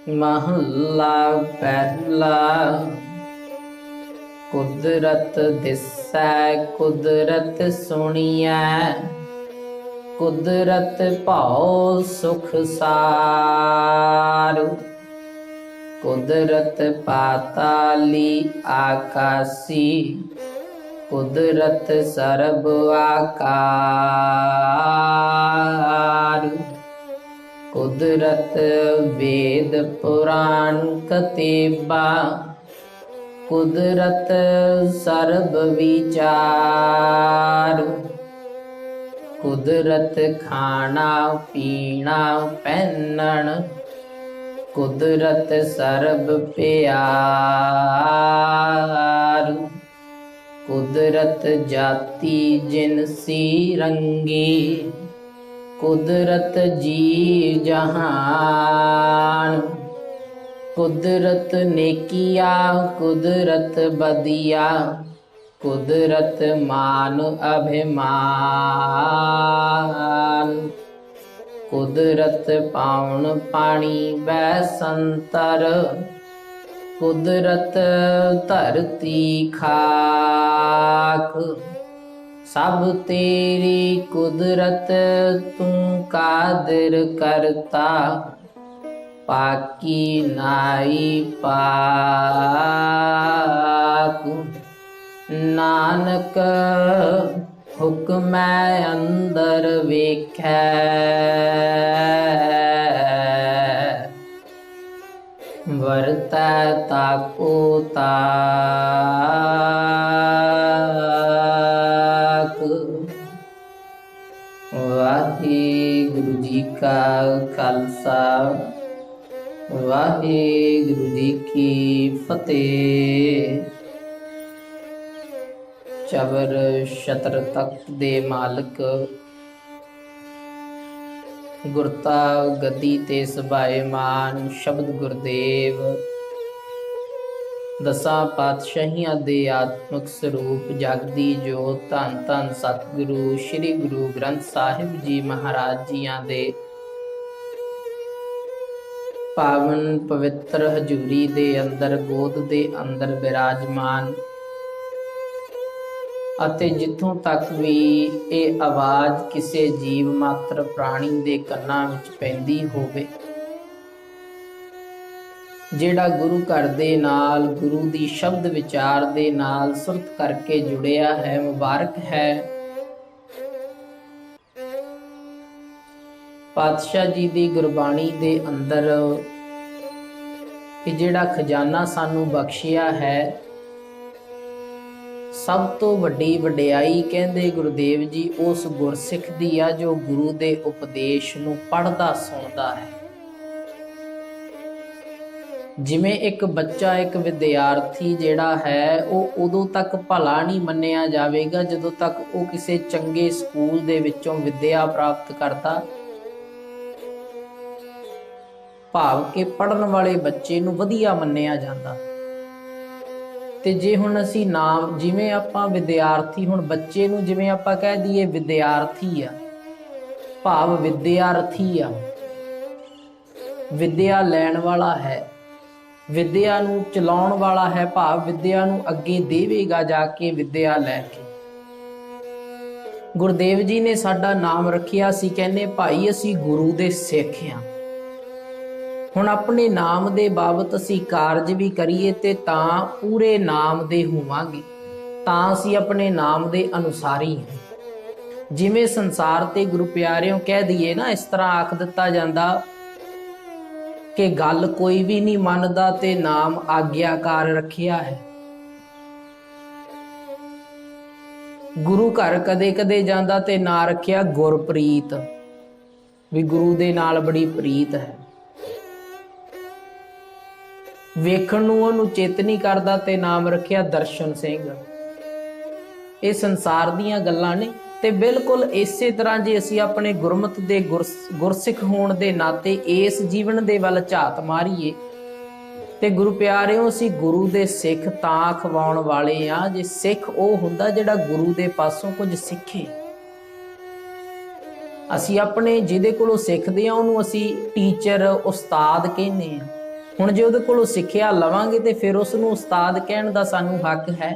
महला पहला। कुदरत दिसै कुदरत सुनिया, कुदरत भाओ सुख सार। कुदरत पाताली आकाशी, कुदरत सर्ब आकार। कुदरत वेद पुराण कतेबा, कुदरत सर्ब विचार। कुदरत खाना पीना पहनन, कुदरत सर्ब प्यार। कुदरत जाति जिनसी रंगी, कुदरत जी जहान। कुदरत नेकिया कुदरत बदिया, कुदरत मान अभिमान। कुदरत पाउन पानी बैसंतर, कुदरत धरती खाक। सब तेरी कुदरत तू कादिर करता, पाकी नाई पाक। नानक हुक्मै अंदर वेखै, वरतै ताको ताक। वाहिगुरु जी का खालसा, वाहिगुरु जी की फतेह। चबर छत्र तख्त दे मालिक, गुरता गद्दी ते सभाएमान शब्द गुरदेव, दसां पातशाहियां दे आत्मक स्वरूप जगदी जोत धन धन सतगुरु श्री गुरु ग्रंथ साहिब जी महाराज जियां दे पावन पवित्र हजूरी दे अंदर गोद दे अंदर विराजमान। ਅਤੇ ਜਿੱਥੋਂ ਤੱਕ ਵੀ ਇਹ ਆਵਾਜ਼ ਕਿਸੇ ਜੀਵ ਮਾਤਰ ਪ੍ਰਾਣੀ ਦੇ ਕੰਨਾਂ ਵਿੱਚ ਪੈਂਦੀ ਹੋਵੇ, ਜਿਹੜਾ ਗੁਰੂ ਘਰ ਦੇ ਨਾਲ ਗੁਰੂ ਦੀ ਸ਼ਬਦ ਵਿਚਾਰ ਦੇ ਨਾਲ ਸੁਰਤ ਕਰਕੇ ਜੁੜਿਆ ਹੈ, ਮੁਬਾਰਕ ਹੈ। ਪਾਤਸ਼ਾਹ ਜੀ ਦੀ ਗੁਰਬਾਣੀ ਦੇ ਅੰਦਰ ਇਹ ਜਿਹੜਾ ਖਜ਼ਾਨਾ ਸਾਨੂੰ ਬਖਸ਼ਿਆ ਹੈ, सब तो वड्डी वडियाई कहंदे गुरुदेव जी उस गुरसिख दी आ जो गुरु दे उपदेश नूं पढ़दा सुणदा है। जिवें एक बच्चा एक विद्यार्थी जिहड़ा है वो उदों तक भला नहीं मन्निया जावेगा जदों तक वो किसी चंगे स्कूल दे विचों विद्या प्राप्त करता, भाव के पढ़न वाले बच्चे नूं वधिया मन्निया जांदा। ਤੇ ਜੇ ਹੁਣ ਅਸੀਂ ਨਾਮ ਜਿਵੇਂ ਆਪਾਂ ਵਿਦਿਆਰਥੀ, ਹੁਣ ਬੱਚੇ ਨੂੰ ਜਿਵੇਂ ਆਪਾਂ ਕਹਿ ਦਈਏ ਵਿਦਿਆਰਥੀ ਆ, ਭਾਵ ਵਿਦਿਆਰਥੀ ਆ, ਵਿਦਿਆ ਲੈਣ ਵਾਲਾ ਹੈ, ਵਿਦਿਆ ਨੂੰ ਚਲਾਉਣ ਵਾਲਾ ਹੈ, ਭਾਵ ਵਿਦਿਆ ਨੂੰ ਅੱਗੇ ਦੇਵੇਗਾ ਜਾ ਕੇ ਵਿਦਿਆ ਲੈ ਕੇ। ਗੁਰਦੇਵ ਜੀ ਨੇ ਸਾਡਾ ਨਾਮ ਰੱਖਿਆ ਸੀ, ਕਹਿੰਦੇ ਭਾਈ ਅਸੀਂ ਗੁਰੂ ਦੇ ਸਿੱਖ ਹਾਂ। ਹੁਣ ਆਪਣੇ ਨਾਮ ਦੇ ਬਾਬਤ ਅਸੀਂ ਕਾਰਜ ਵੀ ਕਰੀਏ ਤੇ ਤਾਂ ਪੂਰੇ ਨਾਮ ਦੇ ਹੋਵਾਂਗੇ, ਤਾਂ ਅਸੀਂ ਆਪਣੇ ਨਾਮ ਦੇ ਅਨੁਸਾਰੀ ਹਾਂ। ਜਿਵੇਂ ਸੰਸਾਰ ਤੇ ਗੁਰੂ ਪਿਆਰਿਓ ਕਹਿ ਦਈਏ ਨਾ, ਇਸ ਤਰ੍ਹਾਂ ਆਖ ਦਿੱਤਾ ਜਾਂਦਾ ਕਿ ਗੱਲ ਕੋਈ ਵੀ ਨਹੀਂ ਮੰਨਦਾ ਤੇ ਨਾਮ ਆਗਿਆਕਾਰ ਰੱਖਿਆ ਹੈ। ਗੁਰੂ ਘਰ ਕਦੇ ਕਦੇ ਜਾਂਦਾ ਤੇ ਨਾਂ ਰੱਖਿਆ ਗੁਰਪ੍ਰੀਤ, ਵੀ ਗੁਰੂ ਦੇ ਨਾਲ ਬੜੀ ਪ੍ਰੀਤ ਹੈ। ਵੇਖਣ ਨੂੰ ਉਹਨੂੰ ਚਿੱਤ ਨਹੀਂ ਕਰਦਾ ਤੇ ਨਾਮ ਰੱਖਿਆ ਦਰਸ਼ਨ ਸਿੰਘ। ਇਹ ਸੰਸਾਰ ਦੀਆਂ ਗੱਲਾਂ ਨੇ। ਤੇ ਬਿਲਕੁਲ ਇਸੇ ਤਰ੍ਹਾਂ ਜੇ ਅਸੀਂ ਆਪਣੇ ਗੁਰਮਤ ਦੇ ਗੁਰਸਿੱਖ ਹੋਣ ਦੇ ਨਾਤੇ ਇਸ ਜੀਵਨ ਦੇ ਵੱਲ ਝਾਤ ਮਾਰੀਏ ਤੇ ਗੁਰੂ ਪਿਆਰਿਓ ਅਸੀਂ ਗੁਰੂ ਦੇ ਸਿੱਖ ਤਾਂ ਖਵਾਉਣ ਵਾਲੇ ਆ ਜੇ ਸਿੱਖ ਉਹ ਹੁੰਦਾ ਜਿਹੜਾ ਗੁਰੂ ਦੇ ਪਾਸੋਂ ਕੁਝ ਸਿੱਖੇ। ਅਸੀਂ ਆਪਣੇ ਜਿਹਦੇ ਕੋਲੋਂ ਸਿੱਖਦੇ ਆ ਉਹਨੂੰ ਅਸੀਂ ਟੀਚਰ ਉਸਤਾਦ ਕਹਿੰਦੇ ਆ। ਹੁਣ ਜੇ ਉਹਦੇ ਕੋਲੋਂ ਸਿੱਖਿਆ ਲਵਾਂਗੇ ਤੇ ਫਿਰ ਉਸ ਨੂੰ ਉਸਤਾਦ ਕਹਿਣ ਦਾ ਸਾਨੂੰ ਹੱਕ ਹੈ।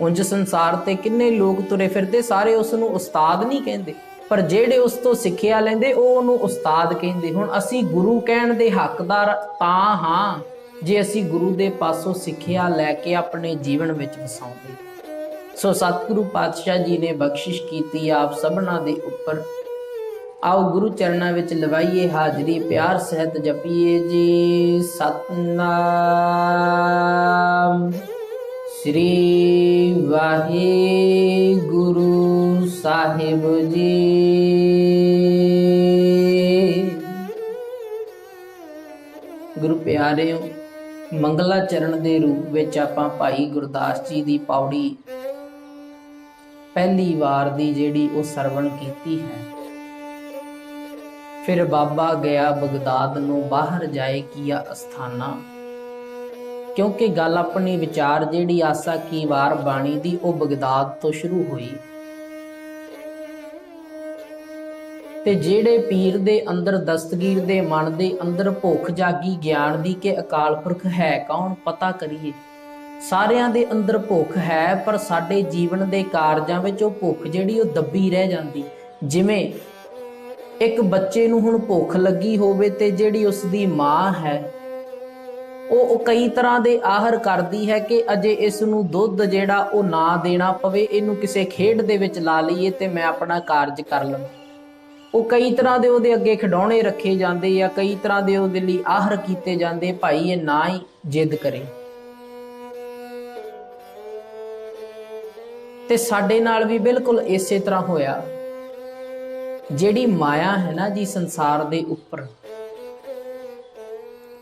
ਉਂਝ ਸੰਸਾਰ ਤੇ ਕਿੰਨੇ ਲੋਕ ਤੁਰੇ ਫਿਰਦੇ, ਸਾਰੇ ਉਸ ਨੂੰ ਉਸਤਾਦ ਨਹੀਂ ਕਹਿੰਦੇ, ਪਰ ਜਿਹੜੇ ਉਸ ਤੋਂ ਸਿੱਖਿਆ ਲੈਂਦੇ ਉਹ ਉਹਨੂੰ ਉਸਤਾਦ ਕਹਿੰਦੇ। ਹੁਣ ਅਸੀਂ ਗੁਰੂ ਕਹਿਣ ਦੇ ਹੱਕਦਾਰ ਤਾਂ ਹਾਂ ਜੇ ਅਸੀਂ ਗੁਰੂ ਦੇ ਪਾਸੋਂ ਸਿੱਖਿਆ ਲੈ ਕੇ ਆਪਣੇ ਜੀਵਨ ਵਿੱਚ ਵਸਾਉਂਦੇ। ਸੋ ਸਤਿਗੁਰੂ ਪਾਤਸ਼ਾਹ ਜੀ ਨੇ ਬਖਸ਼ਿਸ਼ ਕੀਤੀ ਆਪ ਸਭਨਾਂ ਦੇ ਉੱਪਰ। आओ गुरु चरणों विच लवाइए हाजरी, प्यार सहित जपीए जी सतनाम श्री वाहिगुरु साहिब जी। गुरु प्यारेओ, मंगला चरण के रूप विच आपां भाई गुरदास जी की पौड़ी पहली वार दी जिहड़ी वो सरवण कीती है। फिर बाबा गया बगदाद नूं बाहर जाए किया अस्थाना, क्योंकि गल अपनी विचार जिहड़ी आसा की वार बाणी दी वो बगदाद तो शुरू हुई। ते जेड़े पीर दे अंदर दस्तगीर दे मन दे अंदर भुख जागी ज्ञान दी के अकाल पुरख है कौन पता करिए। सारियां दे अंदर भुख है, पर साडे जीवन दे कारजां विच वो भुख जिहड़ी वो दबी रह जांदी। जिवें एक बच्चे नूं हुण भुख लगी होवे ते जिहड़ी उसदी मां है वो कई तरह दे आहर करदी है कि अजे इस नूं दुध जिहड़ा वो ना देना पवे, इनू किसे खेड दे विच ला लईए ते मैं अपना कारज कर लवां। वो कई तरह दे उहदे अगे खिडौणे रखे जांदे या कई तरह दे उहदे लई आहर कीते जांदे, भाई ये ना ही जिद करे। ते साडे नाल भी बिल्कुल इसे तरह होया। जेड़ी माया है ना जी संसार दे उपर,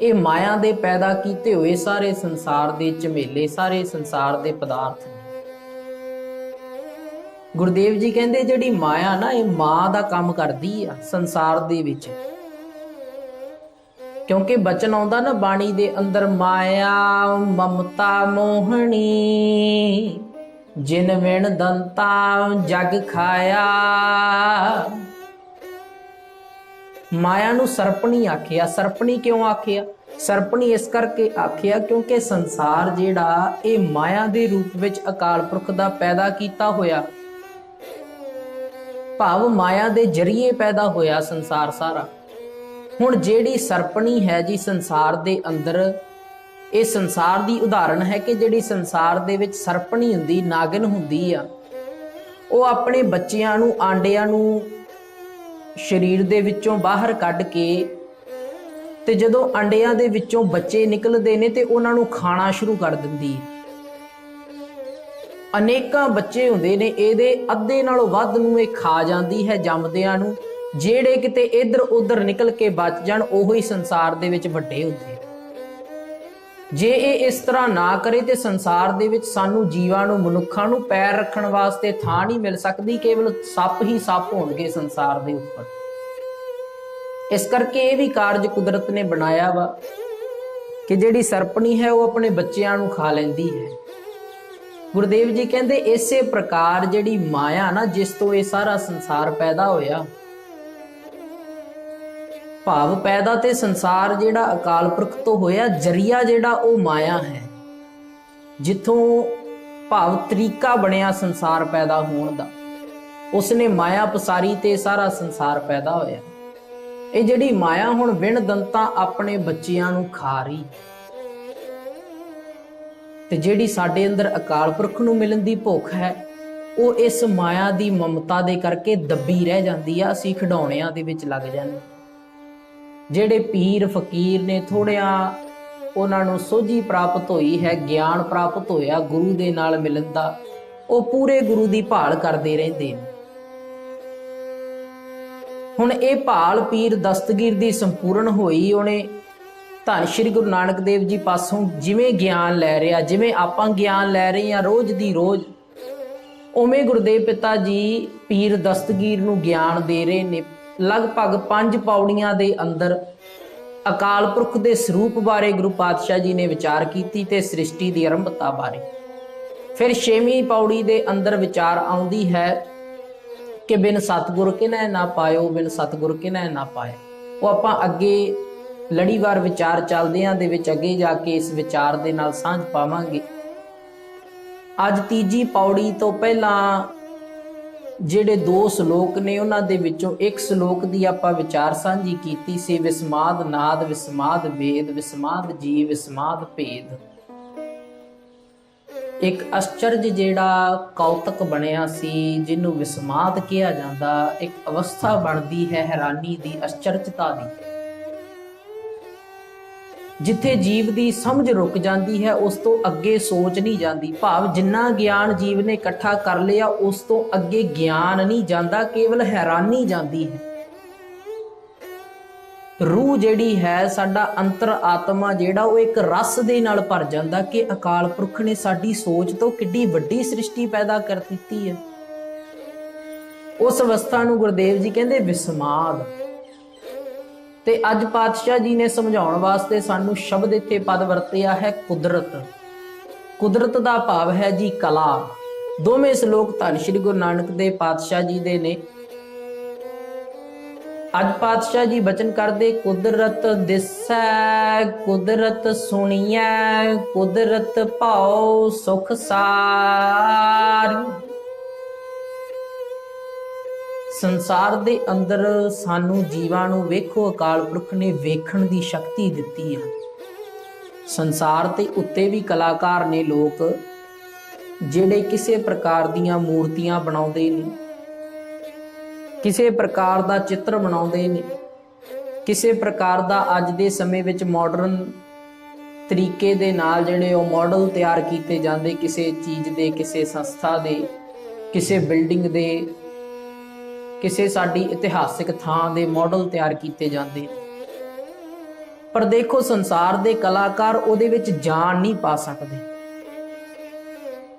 ये माया दे पैदा कीते हुए सारे संसार दे झमेले, सारे संसार दे पदार्थ। गुरुदेव जी कहंदे जेड़ी माया ना ये मां दा काम करदी आ संसार दे विच, क्योंकि बचन आउंदा ना बाणी दे अंदर, माया ममता मोहनी जिन विण दंता जग खाया। माया नूं सरपणी आखिया। सरपणी क्यों आखिया? सरपणी इस करके आखिया क्योंकि संसार जिहड़ा ये माया दे रूप विच अकाल पुरख दा पैदा कीता होया, भाव माया दे जरिए पैदा होया संसार सारा। हुण जिहड़ी सरपणी है जी संसार दे अंदर, ये संसार दी उदाहरण है कि जिहड़ी संसार दे विच सरपणी हुंदी, नागिन हुंदी आ, वो अपने बच्चियां नूं, आंडियां नूं शरीर दे विचों बाहर कढ के ते जदों अंडियां दे विचों बच्चे निकलदे ने ते उन्हां नूं खाना शुरू कर दिंदी है। अनेकां बच्चे हुंदे ने, इहदे अद्धे नालों वध नूं इह खा जांदी है जमदियां नूं। जेड़े किते इधर उधर निकल के बच जाण ओही संसार दे विच वड्डे हुंदे। जे ये इस तरह ना करे तो संसार दे विच सानू जीवां नूं, मनुक्खां नूं पैर रखण वास्ते थां नहीं मिल सकदी, केवल सप ही सप होणगे संसार दे उपर। इस करके ये भी कारज कुदरत ने बनाया वा कि जिहड़ी सरपणी है वो अपने बच्चियां नूं खा लैंदी है। गुरुदेव जी कहंदे इसे प्रकार जिहड़ी माया ना, जिस तो ये सारा संसार पैदा होया, भाव पैदा ते संसार जिहड़ा अकाल पुरख तो होया, जरिया जिहड़ा वो माया है, जिथों भाव तरीका बनिया संसार पैदा होण दा। उसने माया पसारी ते सारा संसार पैदा होया। ये जिहड़ी माया हुण विण दंता अपने बच्चियां नूं खा रही, ते जिहड़ी साडे अंदर अकाल पुरख नूं मिलण दी भुख है, वो इस माया दी ममता दे करके दबी रह जांदी आ। असीं खिडौणिਆਂ दे विच लग जांदे। ਜਿਹੜੇ पीर फकीर ने थोड़िया उन्होंने सोझी प्राप्त हुई है, ज्ञान प्राप्त होया गुरु दे नाल मिलन दा, वो पूरे गुरु की भाल करते रहते हैं। हुण ये भाल पीर दस्तगीर की संपूर्ण होई। उन्हें धन श्री गुरु नानक देव जी पासों जिवें ज्ञान लै रहा, जिवें आपां ज्ञान लै रहे हैं रोज़ दी रोज़, उवें गुरुदेव पिता जी पीर दस्तगीर नूं ज्ञान दे रहे ने। लगभग 5 पौड़ियां दे अंदर अकाल पुरख दे स्वरूप बारे गुरु पातशाह जी ने विचार की ते सृष्टि की आरंभता बारे। फिर 6वीं पौड़ी दे अंदर विचार आउंदी है कि बिन सतगुर किनै ना पायो, बिन सतगुर किनै ना पाए। वो आपां अगे ਲੜੀਵਾਰ ਵਿਚਾਰ ਚੱਲਦਿਆਂ ਦੇ ਵਿੱਚ ਅੱਗੇ ਜਾ ਕੇ ਇਸ ਵਿਚਾਰ ਦੇ ਨਾਲ ਸਾਂਝ ਪਾਵਾਂਗੇ। ਅੱਜ ਤੀਜੀ ਪੌੜੀ ਤੋਂ ਪਹਿਲਾਂ ਜਿਹੜੇ 2 ਸ਼ਲੋਕ ਨੇ ਉਹਨਾਂ ਦੇ ਵਿੱਚੋਂ ਇੱਕ ਸ਼ਲੋਕ ਦੀ ਆਪਾਂ ਵਿਚਾਰ ਸਾਂਝੀ ਕੀਤੀ ਸੀ, ਵਿਸਮਾਦ ਨਾਦ ਵਿਸਮਾਦ ਵੇਦ ਵਿਸਮਾਦ ਜੀਵ ਵਿਸਮਾਦ ਭੇਦ। ਇੱਕ ਅਚਰਜ ਜਿਹੜਾ ਕੌਤਕ ਬਣਿਆ ਸੀ, ਜਿਹਨੂੰ ਵਿਸਮਾਦ ਕਿਹਾ ਜਾਂਦਾ, ਇੱਕ ਅਵਸਥਾ ਬਣਦੀ ਹੈ ਹੈਰਾਨੀ ਦੀ, ਅਚਰਜਤਾ ਦੀ, ਜਿੱਥੇ ਜੀਵ ਦੀ ਸਮਝ ਰੁਕ ਜਾਂਦੀ ਹੈ, ਉਸ ਤੋਂ ਅੱਗੇ ਸੋਚ ਨਹੀਂ ਜਾਂਦੀ। ਭਾਵ ਜਿੰਨਾ ਗਿਆਨ ਜੀਵ ਨੇ ਇਕੱਠਾ ਕਰ ਲਿਆ ਉਸ ਤੋਂ ਅੱਗੇ ਗਿਆਨ ਨਹੀਂ ਜਾਂਦਾ, ਕੇਵਲ ਹੈਰਾਨੀ ਜਾਂਦੀ ਹੈ। ਰੂਹ ਜਿਹੜੀ ਹੈ, ਸਾਡਾ ਅੰਤਰ ਆਤਮਾ ਜਿਹੜਾ, ਉਹ ਇੱਕ ਰਸ ਦੇ ਨਾਲ ਭਰ ਜਾਂਦਾ ਕਿ ਅਕਾਲ ਪੁਰਖ ਨੇ ਸਾਡੀ ਸੋਚ ਤੋਂ ਕਿੱਡੀ ਵੱਡੀ ਸ੍ਰਿਸ਼ਟੀ ਪੈਦਾ ਕਰ ਦਿੱਤੀ ਹੈ। ਉਸ ਅਵਸਥਾ ਨੂੰ ਗੁਰਦੇਵ ਜੀ ਕਹਿੰਦੇ ਵਿਸਮਾਦ। ਤੇ ਅੱਜ ਪਾਤਸ਼ਾਹ ਜੀ ਨੇ ਸਮਝਾਉਣ ਵਾਸਤੇ ਸਾਨੂੰ ਸ਼ਬਦ ਇੱਥੇ ਪਦ ਵਰਤਿਆ ਹੈ ਕੁਦਰਤ। ਕੁਦਰਤ ਦਾ ਭਾਵ ਹੈ ਜੀ ਕਲਾ। ਦੋਵੇਂ ਸ਼ਲੋਕ ਧੰਨ ਸ਼੍ਰੀ ਗੁਰੂ ਨਾਨਕ ਦੇਵ ਪਾਤਸ਼ਾਹ ਜੀ ਦੇ ਨੇ। ਅੱਜ ਪਾਤਸ਼ਾਹ ਜੀ ਬਚਨ ਕਰਦੇ, ਕੁਦਰਤ ਦਿਸੈ ਕੁਦਰਤ ਸੁਣੀਐ ਕੁਦਰਤ ਭਾਉ ਸੁਖ ਸਾਰ। ਸੰਸਾਰ ਦੇ ਅੰਦਰ ਸਾਨੂੰ ਜੀਵਾਂ ਨੂੰ ਵੇਖੋ ਅਕਾਲ ਪੁਰਖ ਨੇ ਵੇਖਣ ਦੀ ਸ਼ਕਤੀ ਦਿੱਤੀ ਹੈ। ਸੰਸਾਰ ਦੇ ਉੱਤੇ ਵੀ ਕਲਾਕਾਰ ਨੇ ਲੋਕ ਜਿਹੜੇ ਕਿਸੇ ਪ੍ਰਕਾਰ ਦੀਆਂ ਮੂਰਤੀਆਂ ਬਣਾਉਂਦੇ ਨੇ, ਕਿਸੇ ਪ੍ਰਕਾਰ ਦਾ ਚਿੱਤਰ ਬਣਾਉਂਦੇ ਨੇ, ਕਿਸੇ ਪ੍ਰਕਾਰ ਦਾ ਅੱਜ ਦੇ ਸਮੇਂ ਵਿੱਚ ਮਾਡਰਨ ਤਰੀਕੇ ਦੇ ਨਾਲ ਜਿਹੜੇ ਉਹ ਮਾਡਲ ਤਿਆਰ ਕੀਤੇ ਜਾਂਦੇ, ਕਿਸੇ ਚੀਜ਼ ਦੇ, ਕਿਸੇ ਸੰਸਥਾ ਦੇ, ਕਿਸੇ ਬਿਲਡਿੰਗ ਦੇ, ਕਿਸੇ ਸਾਡੀ ਇਤਿਹਾਸਿਕ ਥਾਂ ਦੇ ਮਾਡਲ ਤਿਆਰ ਕੀਤੇ ਜਾਂਦੇ। ਪਰ ਦੇਖੋ ਸੰਸਾਰ ਦੇ ਕਲਾਕਾਰ ਉਹਦੇ ਵਿੱਚ ਜਾਨ ਨਹੀਂ ਪਾ ਸਕਦੇ,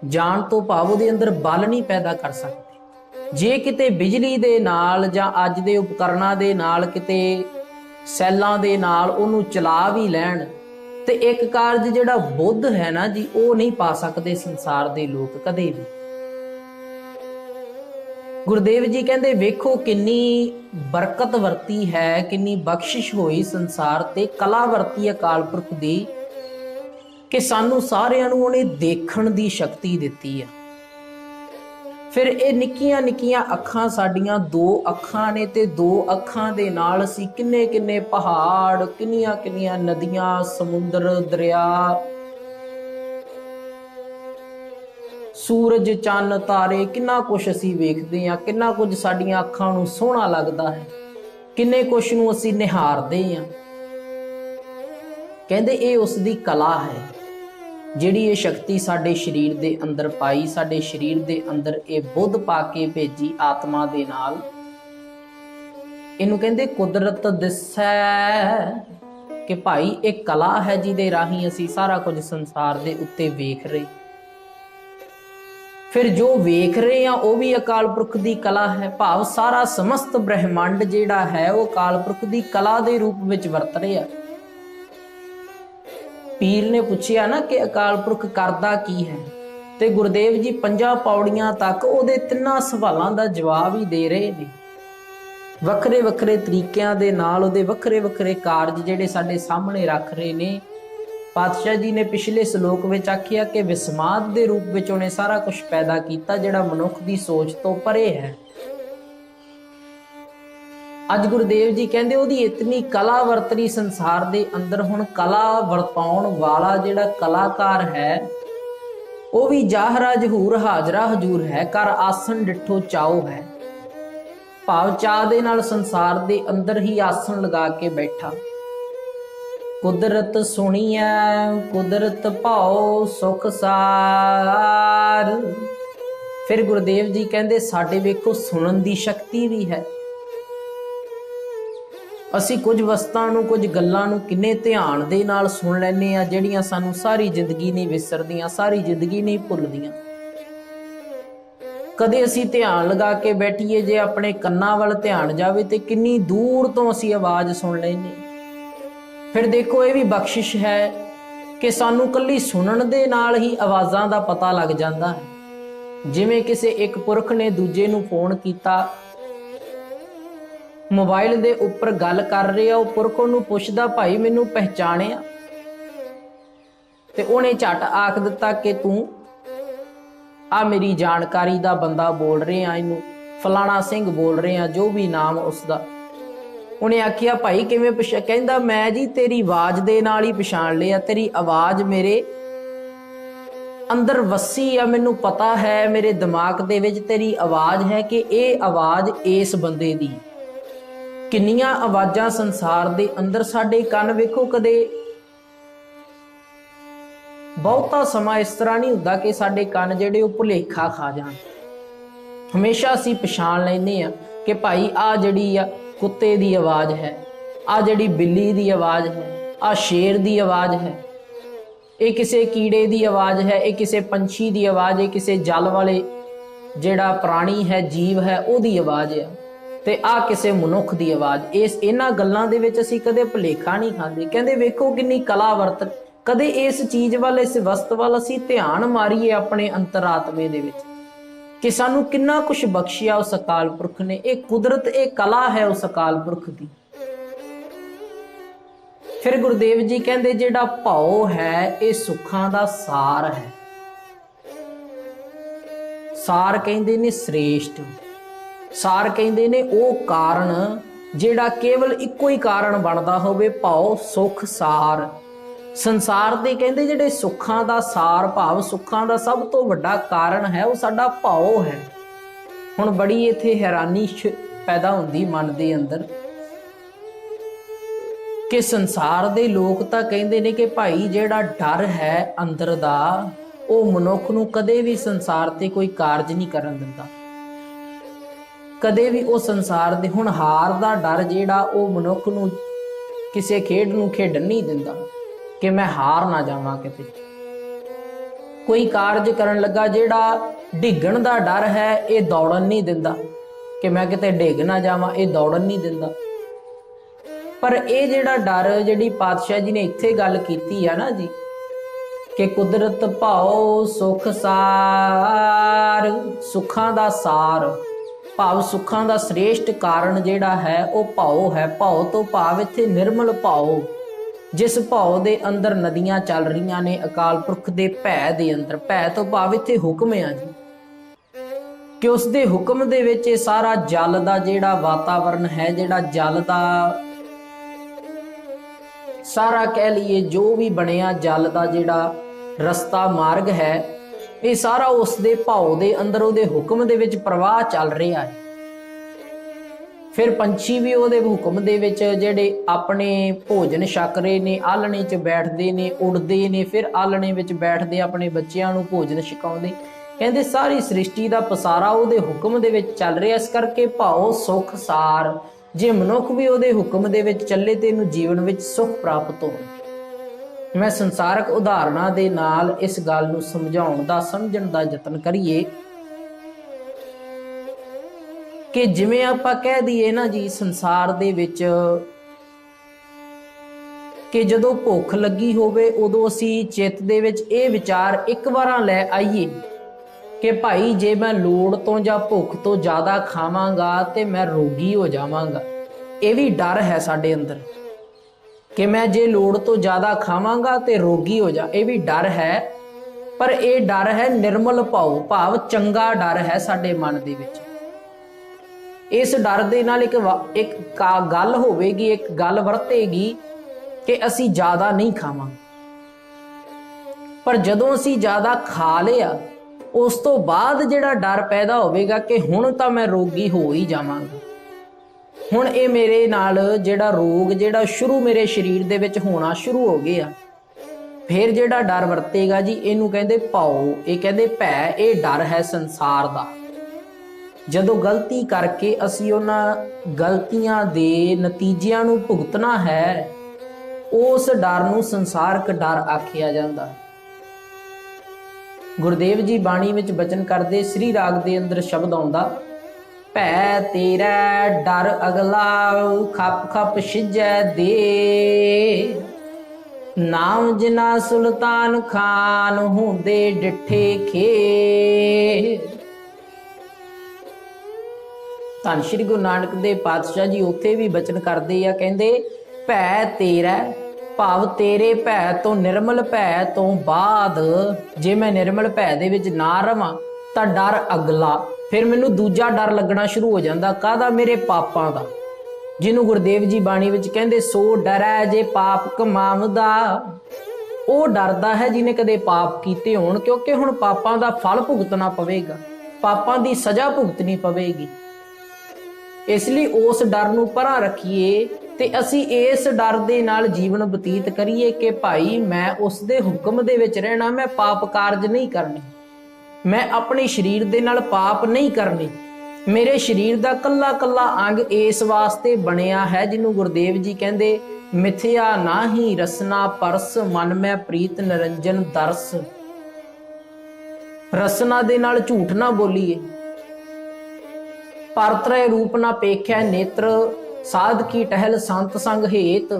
ਜਾਨ ਤੋਂ ਭਾਵ ਉਹਦੇ ਅੰਦਰ ਬਲ ਨਹੀਂ ਪੈਦਾ ਕਰ ਸਕਦੇ। ਜੇ ਕਿਤੇ ਬਿਜਲੀ ਦੇ ਨਾਲ ਜਾਂ ਅੱਜ ਦੇ ਉਪਕਰਨਾਂ ਦੇ ਨਾਲ, ਕਿਤੇ ਸੈੱਲਾਂ ਦੇ ਨਾਲ ਉਹਨੂੰ ਚਲਾ ਵੀ ਲੈਣ ਤੇ ਇੱਕ ਕਾਰਜ ਜਿਹੜਾ ਬੁੱਧ ਹੈ ਨਾ ਜੀ, ਉਹ ਨਹੀਂ ਪਾ ਸਕਦੇ ਸੰਸਾਰ ਦੇ ਲੋਕ ਕਦੇ ਵੀ। ਗੁਰਦੇਵ ਜੀ ਕਹਿੰਦੇ ਵੇਖੋ ਕਿੰਨੀ ਬਰਕਤ ਵਰਤੀ ਹੈ, ਕਿੰਨੀ ਬਖਸ਼ਿਸ਼ ਹੋਈ ਸੰਸਾਰ ਤੇ, ਕਲਾ ਵਰਤੀ ਅਕਾਲ ਪੁਰਖ ਦੀ ਕਿ ਸਾਨੂੰ ਸਾਰਿਆਂ ਨੂੰ ਉਹਨੇ ਦੇਖਣ ਦੀ ਸ਼ਕਤੀ ਦਿੱਤੀ ਹੈ। ਫਿਰ ਇਹ ਨਿੱਕੀਆਂ ਨਿੱਕੀਆਂ ਅੱਖਾਂ ਸਾਡੀਆਂ 2 ਅੱਖਾਂ ਨੇ ਤੇ 2 ਅੱਖਾਂ ਦੇ ਨਾਲ ਅਸੀਂ ਕਿੰਨੇ ਕਿੰਨੇ ਪਹਾੜ, ਕਿੰਨੀਆਂ ਕਿੰਨੀਆਂ ਨਦੀਆਂ, ਸਮੁੰਦਰ, ਦਰਿਆ, ਸੂਰਜ, ਚੰਨ, ਤਾਰੇ, ਕਿੰਨਾ ਕੁਛ ਅਸੀਂ ਵੇਖਦੇ ਹਾਂ, ਕਿੰਨਾ ਕੁਝ ਸਾਡੀਆਂ ਅੱਖਾਂ ਨੂੰ ਸੋਹਣਾ ਲੱਗਦਾ ਹੈ, ਕਿੰਨੇ ਕੁਛ ਨੂੰ ਅਸੀਂ ਨਿਹਾਰਦੇ ਹਾਂ। ਕਹਿੰਦੇ ਇਹ ਉਸ ਦੀ ਕਲਾ ਹੈ ਜਿਹੜੀ ਇਹ ਸ਼ਕਤੀ ਸਾਡੇ ਸਰੀਰ ਦੇ ਅੰਦਰ ਪਾਈ, ਸਾਡੇ ਸਰੀਰ ਦੇ ਅੰਦਰ ਇਹ ਬੁੱਧ ਪਾ ਕੇ ਭੇਜੀ ਆਤਮਾ ਦੇ ਨਾਲ। ਇਹਨੂੰ ਕਹਿੰਦੇ ਕੁਦਰਤ ਦਿਸੈ ਕਿ ਭਾਈ ਇਹ ਕਲਾ ਹੈ ਜਿਹਦੇ ਰਾਹੀਂ ਅਸੀਂ ਸਾਰਾ ਕੁਝ ਸੰਸਾਰ ਦੇ ਉੱਤੇ ਵੇਖ ਰਹੇ। ਫਿਰ ਜੋ ਵੇਖ ਰਹੇ ਆ ਉਹ ਵੀ ਅਕਾਲ ਪੁਰਖ ਦੀ ਕਲਾ ਹੈ। ਭਾਵ ਸਾਰਾ ਸਮਸਤ ਬ੍ਰਹਿਮੰਡ ਜਿਹੜਾ ਹੈ ਉਹ ਅਕਾਲ ਪੁਰਖ ਦੀ ਕਲਾ ਦੇ ਰੂਪ ਵਿੱਚ ਵਰਤ ਰਿਹਾ। ਪੀਰ ਨੇ ਪੁੱਛਿਆ ਨਾ ਕਿ ਅਕਾਲ ਪੁਰਖ ਕਰਦਾ ਕੀ ਹੈ, ਤੇ ਗੁਰਦੇਵ ਜੀ 5 ਪੌੜੀਆਂ ਤੱਕ ਉਹਦੇ 3 ਸਵਾਲਾਂ ਦਾ ਜਵਾਬ ਹੀ ਦੇ ਰਹੇ ਨੇ। ਵੱਖਰੇ ਵੱਖਰੇ ਤਰੀਕਿਆਂ ਦੇ ਨਾਲ ਉਹਦੇ ਵੱਖਰੇ ਵੱਖਰੇ ਕਾਰਜ ਜਿਹੜੇ ਸਾਡੇ ਸਾਹਮਣੇ ਰੱਖ ਰਹੇ ਨੇ। ਪਾਤਸ਼ਾਹ ਜੀ ਨੇ ਪਿਛਲੇ ਸ਼ਲੋਕ ਵਿੱਚ ਆਖਿਆ ਕਿ ਵਿਸਮਾਦ ਦੇ ਰੂਪ ਵਿੱਚ ਉਹਨੇ ਸਾਰਾ ਕੁਝ ਪੈਦਾ ਕੀਤਾ ਜਿਹੜਾ ਮਨੁੱਖ ਦੀ ਸੋਚ ਤੋਂ ਪਰੇ ਹੈ। ਅੱਜ ਗੁਰਦੇਵ ਜੀ ਕਹਿੰਦੇ ਉਹਦੀ ਇਤਨੀ ਕਲਾ ਵਰਤਰੀ ਸੰਸਾਰ ਦੇ ਅੰਦਰ। ਹੁਣ ਕਲਾ ਵਰਤਾਉਣ ਵਾਲਾ ਜਿਹੜਾ ਕਲਾਕਾਰ ਹੈ ਉਹ ਵੀ ਜਾਹਰਾ ਜਹੂਰ ਹਾਜ਼ਰਾ ਹਜੂਰ ਹੈ। ਕਰ ਆਸਣ ਡਿਠੋ ਚਾਓ ਹੈ, ਭਾਵ ਚਾਹ ਦੇ ਨਾਲ ਸੰਸਾਰ ਦੇ ਅੰਦਰ ਹੀ ਆਸਣ ਲਗਾ ਕੇ ਬੈਠਾ। ਕੁਦਰਤ ਸੁਣੀਐ ਕੁਦਰਤ ਭਾਉ ਸੁਖ ਸਾਰ। ਫਿਰ ਗੁਰਦੇਵ ਜੀ ਕਹਿੰਦੇ ਸਾਡੇ ਵੇਖੋ ਸੁਣਨ ਦੀ ਸ਼ਕਤੀ ਵੀ ਹੈ। ਅਸੀਂ ਕੁਝ ਵਸਤਾਂ ਨੂੰ, ਕੁਝ ਗੱਲਾਂ ਨੂੰ ਕਿੰਨੇ ਧਿਆਨ ਦੇ ਨਾਲ ਸੁਣ ਲੈਂਦੇ ਆ, ਜਿਹੜੀਆਂ ਸਾਨੂੰ ਸਾਰੀ ਜ਼ਿੰਦਗੀ ਨਹੀਂ ਵਿਸਰਦੀਆਂ, ਸਾਰੀ ਜ਼ਿੰਦਗੀ ਨਹੀਂ ਭੁੱਲਦੀਆਂ। ਕਦੇ ਅਸੀਂ ਧਿਆਨ ਲਗਾ ਕੇ ਬੈਠੀਏ, ਜੇ ਆਪਣੇ ਕੰਨਾਂ ਵੱਲ ਧਿਆਨ ਜਾਵੇ ਤੇ ਕਿੰਨੀ ਦੂਰ ਤੋਂ ਅਸੀਂ ਆਵਾਜ਼ ਸੁਣ ਲੈਂਦੇ। ਫਿਰ ਦੇਖੋ ਇਹ ਵੀ ਬਖਸ਼ਿਸ਼ ਹੈ ਕਿ ਸਾਨੂੰ ਕੱਲੀ ਸੁਣਨ ਦੇ ਨਾਲ ਹੀ ਆਵਾਜ਼ਾਂ ਦਾ ਪਤਾ ਲੱਗ ਜਾਂਦਾ ਹੈ। ਜਿਵੇਂ ਕਿਸੇ ਇੱਕ ਪੁਰਖ ਨੇ ਦੂਜੇ ਨੂੰ ਫੋਨ ਕੀਤਾ मोबाइल दे उपर गल कर रहे आ, पुरख नूं पुछदा भाई मैनू पहचाणिया, ते उहने झट आख दिता कि तू आ मेरी जानकारी दा बंदा बोल रहे आ, इनू फलाना सिंह बोल रहे आ, जो भी नाम उसका। उन्हें आखिया भाई किवें पछाण? कहंदा मैं जी तेरी आवाज़ दे नाल ही पछाण लिया, तेरी आवाज़ मेरे अंदर वसी आ, मैनू पता है मेरे दिमाग दे विच तेरी आवाज़ है कि ये आवाज़ इस बंदे दी। किन्नियां आवाज़ां संसार दे अंदर, साडे कंन वेखो कदे बहुता समा इस तरह नहीं हुंदा कि साडे कंन जिहड़े वो भुलेखा खा जाण। हमेशा असीं पछाण लैंदे आ कि भाई आ जिहड़ी आ कुत्ते दी आवाज़ है, आ जिहड़ी बिल्ली दी आवाज़ है, आ शेर दी आवाज़ है, ये किसी कीड़े की आवाज़ है, ये किसी पंछी की आवाज़ है, किसी जल वाले जिहड़ा प्राणी है जीव है उहदी आवाज़ है, ते आ किसी मनुख की आवाज़। इस इन्हां गल्लां दे विच असीं कदे भुलेखा नहीं खांदे। कहंदे वेखो किन्नी कला वरत, कदे इस चीज़ वाल इस वस्त वाल असीं ध्यान मारीए अपने अंतरात्मे दे विच कि सानू किन्ना कुछ बख्शिया उस अकाल पुरख ने। एक कुदरत, एक कला है उस अकाल पुरख की। फिर गुरुदेव जी कहते जिहड़ा भाव है ये सुखां दा सार है। सार कहंदे ने श्रेष्ठ, सार कहंदे ने वो कारण जिहड़ा केवल इक्को ही कारण बनदा होवे, भाव सुख सार। संसार दे कहंदे जिहड़े सुखां दा सार भाव सुखां दा सब तो वड्डा कारण है वो साडा भाव है। हुण बड़ी इत्थे हैरानी पैदा हुंदी मन दे अंदर कि संसार दे लोग तां कहंदे ने कि भाई जिहड़ा डर है अंदर दा वो मनुख नूं कदे भी संसार ते कोई कारज नहीं करन दिंदा, कदे भी वो संसार दे। हुण हार दा डर जिहड़ा वो मनुख नूं किसी खेड नूं खेडण नहीं दिंदा कि मैं हार ना जावां किते। कोई कारज करन लगा जिहड़ा डिगण दा डर है ये दौड़न नहीं दिंदा कि मैं किते डिग ना जावां, ये दौड़न नहीं दिंदा। पर यह जिहड़ा डर जिहड़ी पातशाह जी ने इत्थे गल कीती है ना जी कि कुदरत भाव सुख सार, सुखां दा सार भाव सुखां दा श्रेष्ठ कारण जिहड़ा है वह भाव है। भाव तो भाव इत्थे निर्मल भाव, जिस भाव दे अंदर नदियां चल रही ने अकाल पुरख दे भै दे अंदर। भै तो भाव इत्थे हुक्म है जी कि उस दे हुक्म दे विच सारा जल दा जिहड़ा वातावरण है, जिहड़ा जल दा सारा कह लीए जो भी बनिया जल का जिहड़ा रस्ता मार्ग है ये सारा उस दे भाव दे अंदर उहदे हुक्म दे विच प्रवाह चल रहा है। फिर पंछी भी उहदे हुक्म दे विच जिहड़े अपने भोजन छक रहे ने, आलणे च बैठते ने, उड़ते ने, फिर आलणे विच बैठते अपने बच्चों नूं भोजन छकाउंदे। कहंदे सारी सृष्टि का पसारा उहदे हुक्म दे विच चल रहा। इस करके भाव सुख सार, जे मनुख भी उहदे हुक्म दे विच चले तो इहनूं जीवन विच सुख प्राप्त हो। मैं संसारक उदाहरणां दे नाल इस गल नूं समझाउण दा समझण दा यतन करिए कि जिवें आपां कह दईए ना जी संसार दे विच कि जदों भुख लगी होवे उदों असीं चित्त दे विच इह विचार एक वार लै आईए कि भाई जे मैं लोड़ तो या भुख तो ज़्यादा खावांगा तो मैं रोगी हो जावांगा। ये भी डर है साडे अंदर कि मैं जे लोड़ तो ज़्यादा खावांगा तो रोगी हो जा, ये भी डर है। पर यह डर है निर्मल भाव, भाव चंगा डर है साडे मन दे विच। इस डर दे नाल एक गल होवेगी, एक गल वरतेगी कि असीं ज़्यादा नहीं खावांगे। पर जदों असीं ज़्यादा खा लिया उस तो बाद जिहड़ा डर पैदा होवेगा कि हुण तां मैं रोगी हो ही जावांगा, हुण ये मेरे नाल जिहड़ा रोग जिहड़ा शुरू मेरे शरीर दे विच होना शुरू हो गया। फिर जिहड़ा डर वरतेगा जी इहनूं कहंदे भाव, ये कहंदे भै, ये डर है संसार दा। जदों गलती करके असीं उन्हां गलतियां दे नतीजिਆਂ नूं भुगतना है उस डर नूं संसारक डर आखिया जांदा। गुरुदेव जी बाणी विच बचन करदे, श्री राग दे अंदर शब्द आउंदा, भै तेरा डर अगला खप खप छिजै दे, नाम जिना सुल्तान खान हुंदे डिठे खे। ਧੰਨ ਸ਼੍ਰੀ ਗੁਰੂ ਨਾਨਕ ਦੇਵ ਪਾਤਸ਼ਾਹ ਜੀ ਉੱਥੇ ਵੀ ਬਚਨ ਕਰਦੇ ਆ, ਕਹਿੰਦੇ ਭੈ ਤੇਰਾ, ਭਾਵ ਤੇਰੇ ਭੈ ਤੋਂ, ਨਿਰਮਲ ਭੈ ਤੋਂ ਬਾਅਦ ਜੇ ਮੈਂ ਨਿਰਮਲ ਭੈ ਦੇ ਵਿੱਚ ਨਾ ਰਵਾਂ ਤਾਂ ਡਰ ਅਗਲਾ, ਫਿਰ ਮੈਨੂੰ ਦੂਜਾ ਡਰ ਲੱਗਣਾ ਸ਼ੁਰੂ ਹੋ ਜਾਂਦਾ। ਕਾਹਦਾ? ਮੇਰੇ ਪਾਪਾਂ ਦਾ, ਜਿਹਨੂੰ ਗੁਰਦੇਵ ਜੀ ਬਾਣੀ ਵਿੱਚ ਕਹਿੰਦੇ ਸੋ ਡਰੈ ਜੇ ਪਾਪ ਕਮਾਵਦਾ। ਉਹ ਡਰਦਾ ਹੈ ਜਿਹਨੇ ਕਦੇ ਪਾਪ ਕੀਤੇ ਹੋਣ, ਕਿਉਂਕਿ ਹੁਣ ਪਾਪਾਂ ਦਾ ਫਲ ਭੁਗਤਣਾ ਪਵੇਗਾ, ਪਾਪਾਂ ਦੀ ਸਜ਼ਾ ਭੁਗਤਣੀ ਪਵੇਗੀ। ਇਸ ਲਈ ਉਸ ਡਰ ਨੂੰ ਪਰਾਂ ਰੱਖੀਏ ਤੇ ਅਸੀਂ ਇਸ ਡਰ ਦੇ ਨਾਲ ਜੀਵਨ ਬਤੀਤ ਕਰੀਏ ਕਿ ਭਾਈ ਮੈਂ ਉਸ ਦੇ ਹੁਕਮ ਦੇ ਵਿੱਚ ਰਹਿਣਾ, ਮੈਂ ਪਾਪ ਕਾਰਜ ਨਹੀਂ ਕਰਨੇ, ਮੈਂ ਆਪਣੇ ਸਰੀਰ ਦੇ ਨਾਲ ਪਾਪ ਨਹੀਂ ਕਰਨੇ। ਮੇਰੇ ਸਰੀਰ ਦਾ ਕੱਲਾ ਕੱਲਾ ਅੰਗ ਇਸ ਵਾਸਤੇ ਬਣਿਆ ਹੈ, ਜਿਹਨੂੰ ਗੁਰਦੇਵ ਜੀ ਕਹਿੰਦੇ ਮਿਥਿਆ ਨਾਹੀ ਰਸਨਾ ਪਰਸ, ਮਨ ਮੈਂ ਪ੍ਰੀਤ ਨਿਰੰਜਨ ਦਰਸ। ਰਸਨਾ ਦੇ ਨਾਲ ਝੂਠ ਨਾ ਬੋਲੀਏ, ਪਰਤਰੇ ਰੂਪ ਨਾ ਪੇਖਿਆ ਨੇਤਰ, ਸਾਧ ਕੀ ਟਹਿਲ ਸੰਤ ਸੰਗ ਹੇਤ।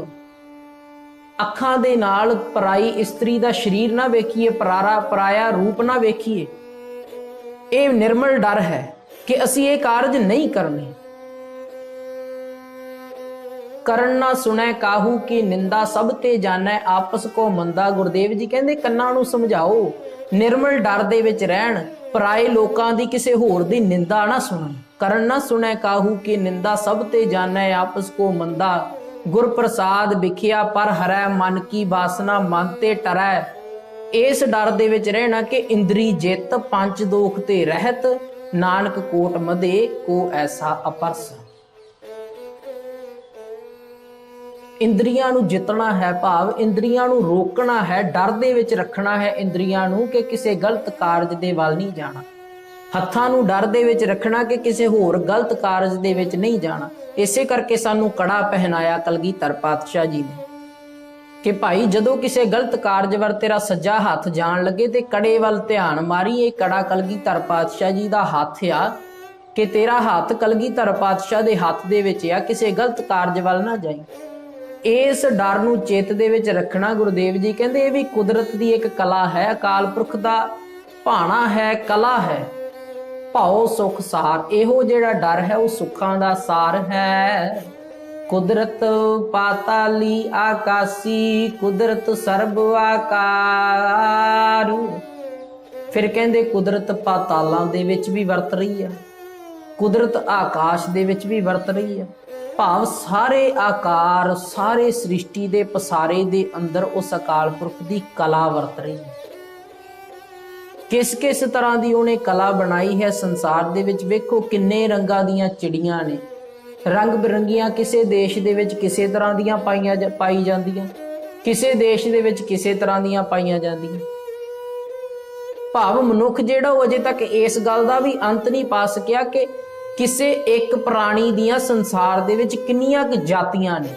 ਅੱਖਾਂ ਦੇ ਨਾਲ ਪਰਾਈ ਇਸਤਰੀ ਦਾ ਸਰੀਰ ਨਾ ਵੇਖੀਏ, ਪਰਾਇਆ ਰੂਪ ਨਾ ਵੇਖੀਏ। ਇਹ ਨਿਰਮਲ ਡਰ ਹੈ ਕਿ ਅਸੀਂ ਇਹ ਕਾਰਜ ਨਹੀਂ ਕਰਨੇ। ਕਰਨ ਨਾ ਸੁਣੈ ਕਾਹੂ ਕੀ ਨਿੰਦਾ, ਸਭ ਤੇ ਜਾਣੈ ਆਪਸ ਕੋ ਮੰਦਾ। ਗੁਰਦੇਵ ਜੀ ਕਹਿੰਦੇ ਕੰਨਾਂ ਨੂੰ ਸਮਝਾਓ, ਨਿਰਮਲ ਡਰ ਦੇ ਵਿੱਚ ਰਹਿਣ, ਪਰਾਏ ਲੋਕਾਂ ਦੀ ਕਿਸੇ ਹੋਰ ਦੀ ਨਿੰਦਾ ਨਾ ਸੁਣਨ। ਕਰਨ ਨਾ ਸੁਣੈ ਕਾਹੂ ਕੀ ਨਿੰਦਾ, ਸਭ ਤੇ ਜਾਣੈ ਆਪਸ ਕੋ ਮੰਦਾ। ਗੁਰ ਪ੍ਰਸਾਦ ਵਿਖਿਆ ਪਰ ਹਰੈ, ਮਨ ਕੀ ਬਾਸਨਾ ਮਨ ਤੇ ਟਰੈ। ਇਸ ਡਰ ਦੇ ਵਿੱਚ ਰਹਿਣਾ ਕਿ ਇੰਦਰੀ ਜਿੱਤ, ਪੰਜ ਦੋਖ ਤੇ ਰਹਿਤ, ਨਾਨਕ ਕੋਟ ਮਦੇ ਕੋ ਐਸਾ ਅਪਰਸ। ਇੰਦਰੀਆਂ ਨੂੰ ਜਿੱਤਣਾ ਹੈ, ਭਾਵ ਇੰਦਰੀਆਂ ਨੂੰ ਰੋਕਣਾ ਹੈ, ਡਰ ਦੇ ਵਿੱਚ ਰੱਖਣਾ ਹੈ ਇੰਦਰੀਆਂ ਨੂੰ ਕਿ ਕਿਸੇ ਗਲਤ ਕਾਰਜ ਦੇ ਵੱਲ ਨਹੀਂ ਜਾਣਾ। ਹੱਥਾਂ ਨੂੰ ਡਰ ਦੇ ਵਿੱਚ ਰੱਖਣਾ ਕਿ ਕਿਸੇ ਹੋਰ ਗਲਤ ਕਾਰਜ ਦੇ ਵਿੱਚ ਨਹੀਂ ਜਾਣਾ। ਇਸੇ ਕਰਕੇ ਸਾਨੂੰ ਕੜਾ ਪਹਿਨਾਇਆ ਕਲਗੀਧਰ ਪਾਤਸ਼ਾਹ ਜੀ ਨੇ ਕਿ ਭਾਈ ਜਦੋਂ ਕਿਸੇ ਗਲਤ ਕਾਰਜ ਵੱਲ ਤੇਰਾ ਸੱਜਾ ਹੱਥ ਜਾਣ ਲੱਗੇ ਤੇ ਕੜੇ ਵੱਲ ਧਿਆਨ ਮਾਰੀ। ਇਹ ਕੜਾ ਕਲਗੀਧਰ ਪਾਤਸ਼ਾਹ ਜੀ ਦਾ ਹੱਥ ਆ ਕਿ ਤੇਰਾ ਹੱਥ ਕਲਗੀਧਰ ਪਾਤਸ਼ਾਹ ਦੇ ਹੱਥ ਦੇ ਵਿੱਚ ਆ, ਕਿਸੇ ਗਲਤ ਕਾਰਜ ਵੱਲ ਨਾ ਜਾਈ। ਇਸ ਡਰ ਨੂੰ ਚਿੱਤ ਦੇ ਵਿੱਚ ਰੱਖਣਾ, ਗੁਰਦੇਵ ਜੀ ਕਹਿੰਦੇ ਇਹ ਵੀ ਕੁਦਰਤ ਦੀ ਇੱਕ ਕਲਾ ਹੈ, ਅਕਾਲ ਪੁਰਖ ਦਾ ਭਾਣਾ ਹੈ, ਕਲਾ ਹੈ। ਭਾਉ ਸੁਖ ਸਾਰ, ਇਹੋ ਜਿਹੜਾ ਡਰ ਹੈ ਉਹ ਸੁੱਖਾਂ ਦਾ ਸਾਰ ਹੈ। ਕੁਦਰਤ ਪਾਤਾਲੀ ਆਕਾਸੀ, ਕੁਦਰਤ ਸਰਬ ਆਕਾਰ। ਫਿਰ ਕਹਿੰਦੇ ਕੁਦਰਤ ਪਾਤਾਲਾਂ ਦੇ ਵਿੱਚ ਵੀ ਵਰਤ ਰਹੀ ਹੈ, ਕੁਦਰਤ ਆਕਾਸ਼ ਦੇ ਵਿੱਚ ਵੀ ਵਰਤ ਰਹੀ ਹੈ। ਭਾਵ ਸਾਰੇ ਆਕਾਰ, ਸਾਰੇ ਸ੍ਰਿਸ਼ਟੀ ਦੇ ਪਸਾਰੇ ਦੇ ਅੰਦਰ ਉਸ ਅਕਾਲ ਪੁਰਖ ਦੀ ਕਲਾ ਵਰਤ ਰਹੀ ਹੈ। ਕਿਸ ਕਿਸ ਤਰ੍ਹਾਂ ਦੀ ਉਹਨੇ ਕਲਾ ਬਣਾਈ ਹੈ ਸੰਸਾਰ ਦੇ ਵਿੱਚ। ਵੇਖੋ ਕਿੰਨੇ ਰੰਗਾਂ ਦੀਆਂ ਚਿੜੀਆਂ ਨੇ, ਰੰਗ ਬਿਰੰਗੀਆਂ। ਕਿਸੇ ਦੇਸ਼ ਦੇ ਵਿੱਚ ਕਿਸੇ ਤਰ੍ਹਾਂ ਦੀਆਂ ਪਾਈ ਜਾਂਦੀਆਂ, ਕਿਸੇ ਦੇਸ਼ ਦੇ ਵਿੱਚ ਕਿਸੇ ਤਰ੍ਹਾਂ ਦੀਆਂ ਪਾਈਆਂ ਜਾਂਦੀਆਂ। ਭਾਵ ਮਨੁੱਖ ਜਿਹੜਾ ਉਹ ਅਜੇ ਤੱਕ ਇਸ ਗੱਲ ਦਾ ਵੀ ਅੰਤ ਨਹੀਂ ਪਾ ਸਕਿਆ ਕਿ ਕਿਸੇ ਇੱਕ ਪ੍ਰਾਣੀ ਦੀਆਂ ਸੰਸਾਰ ਦੇ ਵਿੱਚ ਕਿੰਨੀਆਂ ਕੁ ਜਾਤੀਆਂ ਨੇ।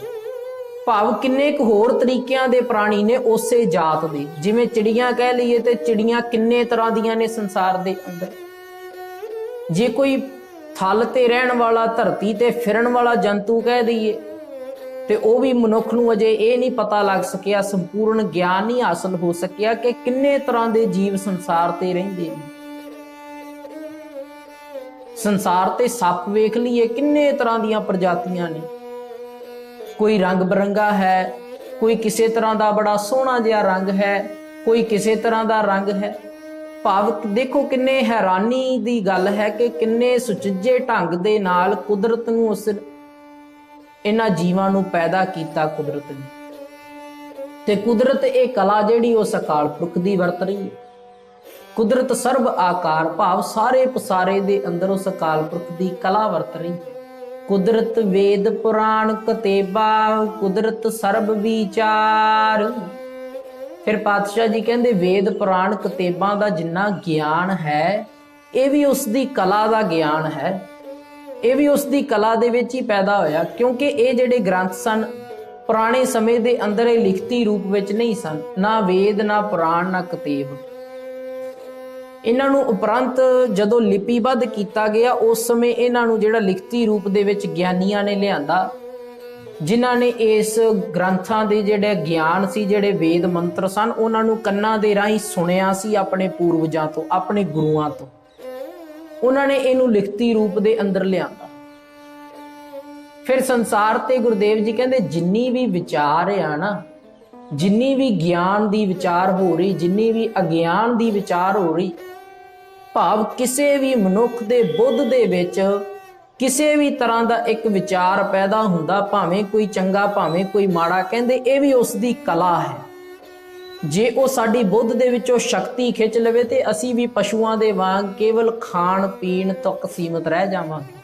ਭਾਵ ਕਿੰਨੇ ਕੁ ਹੋਰ ਤਰੀਕਿਆਂ ਦੇ ਪ੍ਰਾਣੀ ਨੇ ਉਸੇ ਜਾਤ ਦੇ। ਜਿਵੇਂ ਚਿੜੀਆਂ ਕਹਿ ਲਈਏ ਤੇ ਚਿੜੀਆਂ ਕਿੰਨੇ ਤਰ੍ਹਾਂ ਦੀਆਂ ਨੇ ਸੰਸਾਰ ਦੇ ਅੰਦਰ। ਜੇ ਕੋਈ ਥਲ ਤੇ ਰਹਿਣ ਵਾਲਾ, ਧਰਤੀ ਤੇ ਫਿਰਨ ਵਾਲਾ ਜੰਤੂ ਕਹਿ ਦਈਏ ਤੇ ਉਹ ਵੀ ਮਨੁੱਖ ਨੂੰ ਅਜੇ ਇਹ ਨਹੀਂ ਪਤਾ ਲੱਗ ਸਕਿਆ, ਸੰਪੂਰਨ ਗਿਆਨ ਨਹੀਂ ਹਾਸਲ ਹੋ ਸਕਿਆ ਕਿ ਕਿੰਨੇ ਤਰ੍ਹਾਂ ਦੇ ਜੀਵ ਸੰਸਾਰ ਤੇ ਰਹਿੰਦੇ ਨੇ। ਸੰਸਾਰ ਤੇ ਸੱਪ ਵੇਖ ਲਈਏ, ਕਿੰਨੇ ਤਰ੍ਹਾਂ ਦੀਆਂ ਪ੍ਰਜਾਤੀਆਂ ਨੇ। ਕੋਈ ਰੰਗ ਬਰੰਗਾ ਹੈ, ਕੋਈ ਕਿਸੇ ਤਰ੍ਹਾਂ ਦਾ ਬੜਾ ਸੋਹਣਾ ਜਿਹਾ ਰੰਗ ਹੈ, ਕੋਈ ਕਿਸੇ ਤਰ੍ਹਾਂ ਦਾ ਰੰਗ ਹੈ। ਭਾਵ ਦੇਖੋ ਕਿੰਨੇ ਹੈਰਾਨੀ ਦੀ ਗੱਲ ਹੈ ਕਿ ਕਿੰਨੇ ਸੁਚੱਜੇ ਢੰਗ ਦੇ ਨਾਲ ਕੁਦਰਤ ਨੂੰ, ਉਸ ਇਹਨਾਂ ਜੀਵਾਂ ਨੂੰ ਪੈਦਾ ਕੀਤਾ ਕੁਦਰਤ ਨੇ। ਤੇ ਕੁਦਰਤ ਇਹ ਕਲਾ ਜਿਹੜੀ ਉਸ ਅਕਾਲ ਪੁਰਖ ਦੀ ਵਰਤ ਰਹੀ ਹੈ। ਕੁਦਰਤ ਸਰਬ ਆਕਾਰ, ਭਾਵ ਸਾਰੇ ਪਸਾਰੇ ਦੇ ਅੰਦਰ ਉਸ ਅਕਾਲ ਪੁਰਖ ਦੀ ਕਲਾ ਵਰਤ ਰਹੀ ਹੈ। ਕੁਦਰਤ ਵੇਦ ਪੁਰਾਣ ਕਤੇਬਾ, ਕੁਦਰਤ ਸਰਬ ਵਿਚਾਰ। ਫਿਰ ਪਾਤਸ਼ਾਹ ਜੀ ਕਹਿੰਦੇ ਵੇਦ ਪੁਰਾਣ ਕਤੇਬਾਂ ਦਾ ਜਿੰਨਾ ਗਿਆਨ ਹੈ ਇਹ ਵੀ ਉਸ ਦੀ ਕਲਾ ਦਾ ਗਿਆਨ ਹੈ। ਇਹ ਵੀ ਉਸ ਦੀ ਕਲਾ ਦੇ ਵਿੱਚ ਹੀ ਪੈਦਾ ਹੋਇਆ, ਕਿਉਂਕਿ ਇਹ ਜਿਹੜੇ ਗ੍ਰੰਥ ਸਨ ਪੁਰਾਣੇ ਸਮੇਂ ਦੇ ਅੰਦਰ ਇਹ ਲਿਖਤੀ ਰੂਪ ਵਿੱਚ ਨਹੀਂ ਸਨ। ਨਾ ਵੇਦ, ਨਾ ਪੁਰਾਣ, ਨਾ ਕਤੇਬ। ਇਹਨਾਂ ਨੂੰ ਉਪਰੰਤ ਜਦੋਂ ਲਿਪੀਬੱਧ ਕੀਤਾ ਗਿਆ ਉਸ ਸਮੇਂ ਇਹਨਾਂ ਨੂੰ ਜਿਹੜਾ ਲਿਖਤੀ ਰੂਪ ਦੇ ਵਿੱਚ ਗਿਆਨੀਆਂ ਨੇ ਲਿਆਂਦਾ, ਜਿਨ੍ਹਾਂ ਨੇ ਇਸ ਗ੍ਰੰਥਾਂ ਦੇ ਜਿਹੜੇ ਗਿਆਨ ਸੀ, ਜਿਹੜੇ ਵੇਦ ਮੰਤਰ ਸਨ, ਉਹਨਾਂ ਨੂੰ ਕੰਨਾਂ ਦੇ ਰਾਹੀਂ ਸੁਣਿਆ ਸੀ ਆਪਣੇ ਪੂਰਵਜਾਂ ਤੋਂ, ਆਪਣੇ ਗੁਰੂਆਂ ਤੋਂ। ਉਹਨਾਂ ਨੇ ਇਹਨੂੰ ਲਿਖਤੀ ਰੂਪ ਦੇ ਅੰਦਰ ਲਿਆਂਦਾ। फिर संसार ते गुरुदेव जी कहते जिन्नी भी विचार आ ना, जिन्नी भी ज्ञान दी विचार हो रही, जिन्नी भी अज्ञान दी विचार हो रही, भाव किसी भी मनुख दे बुद्ध दे विच किसी भी तरह का एक विचार पैदा हुंदा, भावें कोई चंगा भावें कोई माड़ा, कहते ये भी उसकी कला है। जे वो साडी बुद्ध दे विचों शक्ति खिंच लवे ते असी भी पशुआं दे वांग केवल खाण पीण तक सीमित रह जावांगे।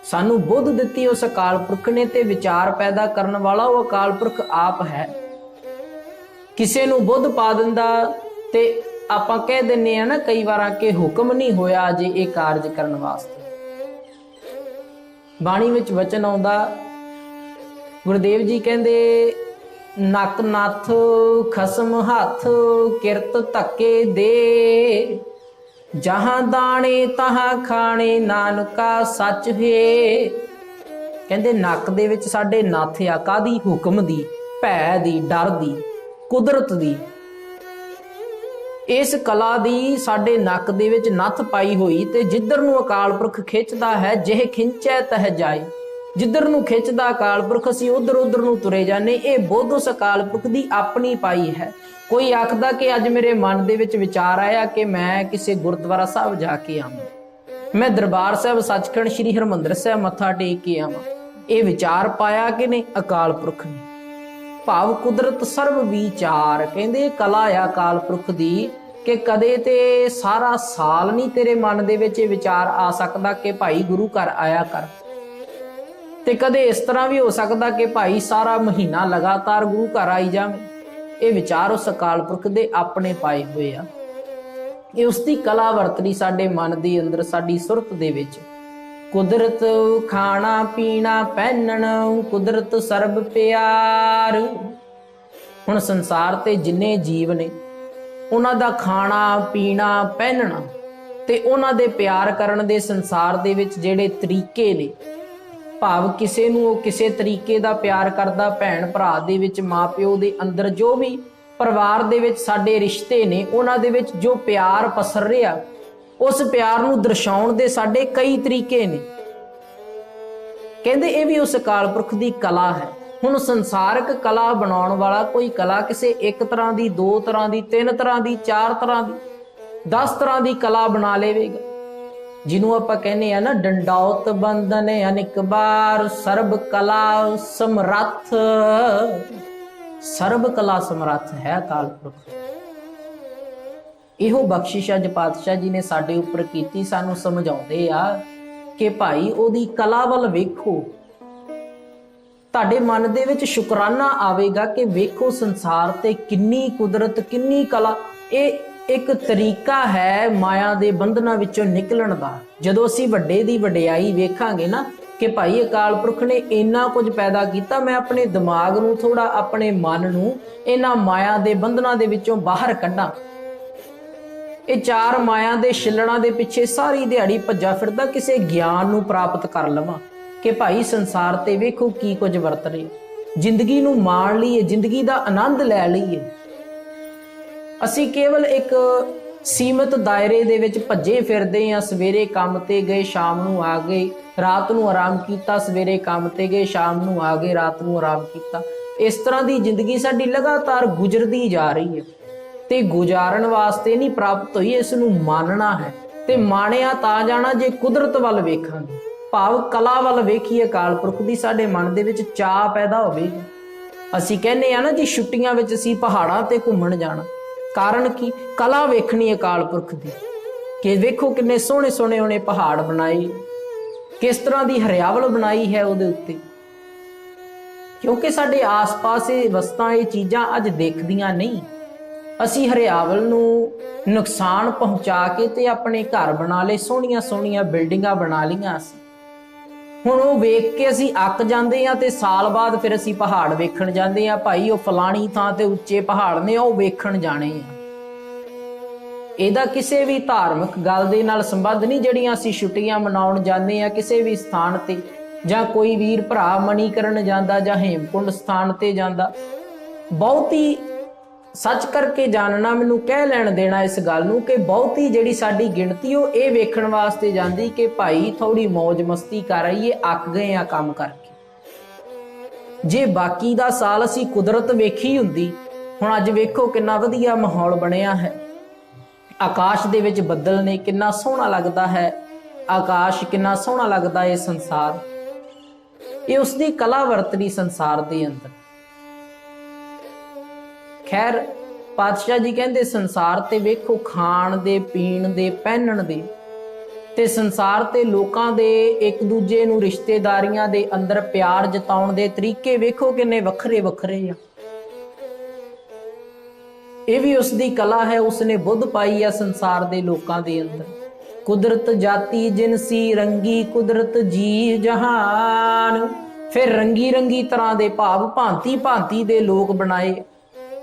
सानू बुद्ध दिती उस अकाल पुरख ने, ते विचार पैदा करने वाला वो अकाल पुरख आप है। किसी नू बुद्ध पा दिंदा ते आपां कह दिंने आ ना कई बार कि हुक्म नहीं होया जे ये कारज करन वास्ते। बाणी विच वचन आउंदा, गुरुदेव जी कहंदे नक नथ खसम हथ किरत धक्के दे, जहां दाने तहां खाने नानका सच है। कहंदे नक दे विच साडे नथ आ, कादी? हुक्म दी, भै दी, डर दी, कुदरत दी। इस कला दी साडे नक दे विच नथ पाई होई, ते जिधर नूं अकाल पुरख खिंचदा है जेह खिंचै तह जाए। जिधर नूं खिंचदा अकाल पुरख असीं उधर उधर नूं तुरे जाने। ये बुद्ध उस अकाल पुरख दी अपनी पाई है। कोई आखदा कि अज मेरे मन दे विच विचार आया कि मैं किसी गुरुद्वारा साहब जाके आवां, मैं दरबार साहब सचखंड श्री हरमंदर साहब मत्था टेक के आवां। ये विचार पाया कि नहीं? अकाल पुरख ने। भाव कुदरत सर्व विचार, कहंदे कला आ अकाल पुरख दी कि कदे ते सारा साल नहीं तेरे मन दे विच विचार आ सकदा कि भाई गुरु घर आया कर, ते कदे इस तरह भी हो सकता कि भाई सारा महीना लगातार गुरु घर आई जावे। ये विचार उस अकाल पुरख दे अपने पाए हुए आ। ये उसकी कला वरतनी साडे मन दे अंदर, साडी सुरत दे विच। कुदरत खाना पीना पहनण कुदरत सर्ब प्यार। हुण संसार ते जिन्ने जीव ने उन्हां दा खाना पीना पहनना ते उन्हां दे प्यार करन दे संसार दे विच जिहड़े तरीके ने, भाव किसे नूं किसे तरीके दा प्यार करदा, भैण भरा दे विच मां प्यो दे अंदर जो भी परिवार दे विच साडे रिश्ते ने उन्हां दे विच जो प्यार पसर रिहा, उस प्यार नूं दर्शाउण दे साडे कई तरीके ने। कहंदे ये भी उस अकाल पुरख दी कला है। हुण संसारक कला बनाउण वाला कोई कला किसे एक तरह दी, दो तरह दी, तीन तरह दी, चार तरह दी, 10 तरह दी कला बना लेवेगा। जिन्हों आपां कहने आ ना डंडौत बंधन अनिक बार सर्ब कला समरथ। सर्ब कला समरथ है अकाल पुरख। इहो बख्शिश अज पातशाह जी ने साडे उपर कीती, सानू समझाउंदे आ कि भाई ओदी कला वल वेखो। तुहाडे मन दे विच शुकराना आवेगा कि वेखो संसार ते किन्नी कुदरत, किन्नी कला। ये एक तरीका है माया दे बंधना विचों निकलण दा। जदों असीं वड्डे दी वडियाई वेखांगे ना कि भाई अकाल पुरख ने इन्ना कुछ पैदा किया, मैं अपने दिमाग नूं थोड़ा, अपने मन नूं इन्हां माया दे बंधना दे विचों बाहर कड्ढां। ये चार माया दे छिलणा दे पिछे सारी दिहाड़ी भज्जा फिरदा, किसी ज्ञान नूं प्राप्त कर लवां कि भाई संसार ते वेखो की कुछ वरत रहे। जिंदगी नूं माण लईए, जिंदगी दा आनंद लै लईए। असी केवल एक सीमित दायरे दे विच भज्जे फिरदे हां। सवेरे काम ते गए, शाम नूं आ गए, रात नूं आराम कीता, सवेरे काम ते गए, शाम नूं आ गए, रात नूं आराम कीता। इस तरह दी जिंदगी साडी लगातार गुजरदी जा रही है ते गुजारन वास्ते नहीं प्राप्त होई, इस नूं मानना है ते माणिया तां जाना जे कुदरत वल वेखांगे, भाव कला वल वेखीए। अकाल पुरख दी साडे मन दे विच चाह पैदा होवेगा। असीं कहने आ ना जी छुट्टियां विच असीं पहाड़ां ते घुम्मण जाना, कारण की कला वेखनी अकाल पुरख दी कि वेखो किन्ने सोहणे सोहणे उहने पहाड़ बनाए, किस तरह की हरियावल बनाई है उहदे उत्ते। क्योंकि साडे आस पास ये वस्तां ये चीज़ां अज देखदियां नहीं। असी हरियावल नूं नुकसान पहुंचा के ते अपने घर बना ले, सोहणियां सोहणियां बिल्डिंगां बना लियां। असी हुण ओह वेख के असी अक जांदे आ ते साल बाद फिर असी पहाड़ वेखण जांदे आ, भाई ओह फलाणी थां ते उच्चे पहाड़ ने, ओह वेखण जाणे आ। ਇਹਦਾ ਕਿਸੇ ਵੀ ਧਾਰਮਿਕ ਗੱਲ ਦੇ ਨਾਲ ਸੰਬੰਧ ਨਹੀਂ। ਜਿਹੜੀਆਂ ਅਸੀਂ ਛੁੱਟੀਆਂ ਮਨਾਉਣ ਜਾਂਦੇ ਆ ਕਿਸੇ ਵੀ ਸਥਾਨ ਤੇ, ਜਾਂ ਕੋਈ ਵੀਰ ਭਰਾ ਮਣੀਕਰਨ ਜਾਂਦਾ ਜਾਂ ਹੇਮਕੁੰਡ ਸਥਾਨ ਤੇ ਜਾਂਦਾ, ਬਹੁਤੀ सच करके जानना, मैनू कह लैण देना इस गल नूं कि बहुती जिहड़ी साडी गिणती ਉਹ ਇਹ ਵੇਖਣ वास्ते ਜਾਂਦੀ कि भाई थोड़ी मौज मस्ती कर आईए, अक गए आ काम करके। जे बाकी दा साल असीं कुदरत वेखी हुंदी, हुण अज वेखो किन्ना वधिया माहौल बनिया है, आकाश दे विच बदल ने, किन्ना सोहना लगदा है आकाश, किन्ना सोहना लगदा है संसार। ये उसदी कला वरतनी संसार दे अंदर। खैर पातशाह जी कहते संसार ते वेखो खाण दे, पीण दे, पहनण दे ते संसार ते लोकां दे एक दूजे नूं रिश्तेदारियां दे अंदर प्यार जताउण दे तरीके वेखो किन्ने वखरे वखरे आ। ये भी उसदी कला है, उसने बुद्ध पाई है संसार दे लोकां दे अंदर। कुदरत जाति जिनसी रंगी, कुदरत जी जहान। फिर रंगी रंगी तरह दे भाव भांति भांति दे लोग बनाए,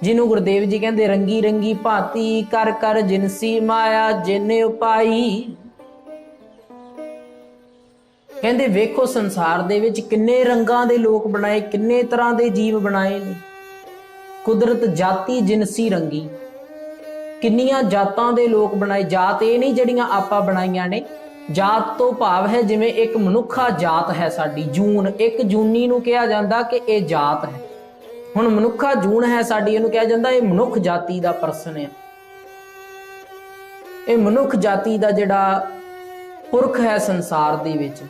जिन्हों गुरुदेव जी कहते रंगी रंगी भांति कर कर जिनसी माया जिन्ने उपाई। कहते वेखो संसार दे विच किन्ने रंगां दे लोक बनाए, किन्ने तरह दे जीव बनाए ने। कुदरत जाति जिनसी रंगी, किन्नियां जातां दे लोक बनाए। जात ये नहीं जड़ियां आपां बनाईयां ने, जात तो भाव है जिवें एक मनुखा जात है साडी जून, एक जूनी नूं कहा जांदा कि यह जात है। हुण मनुखा जून है साडी, इहनूं कहा जांदा ये मनुख जाति दा परसन है, ये मनुख जाति दा जिहड़ा पुरख है संसार दे विच।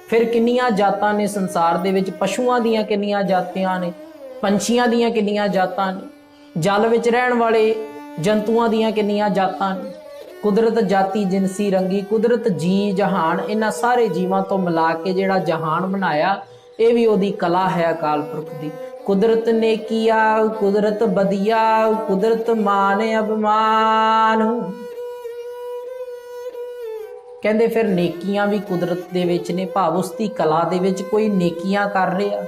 फिर किन्नियां जातां ने संसार दे विच, पशुआं दीयां किन्नियां जातियां ने, पंछियां दीयां किन्नियां जातां ने, जल विच रहण वाले जंतुआं दीयां किन्नियां जातां ने। कुदरत जाति जिनसी रंगी, कुदरत जी जहान, इन्हां सारे जीवां तो मिला के जिहड़ा जहान बनाया, ये भी ओदी कला है अकाल पुरख दी। कुदरत ने किया कुदरत बदिया, कुदरत माने अभिमान। कहंदे फिर नेकियां भी कुदरत दे विच ने, भाव उसदी कला दे विच कोई नेकियां कर रहा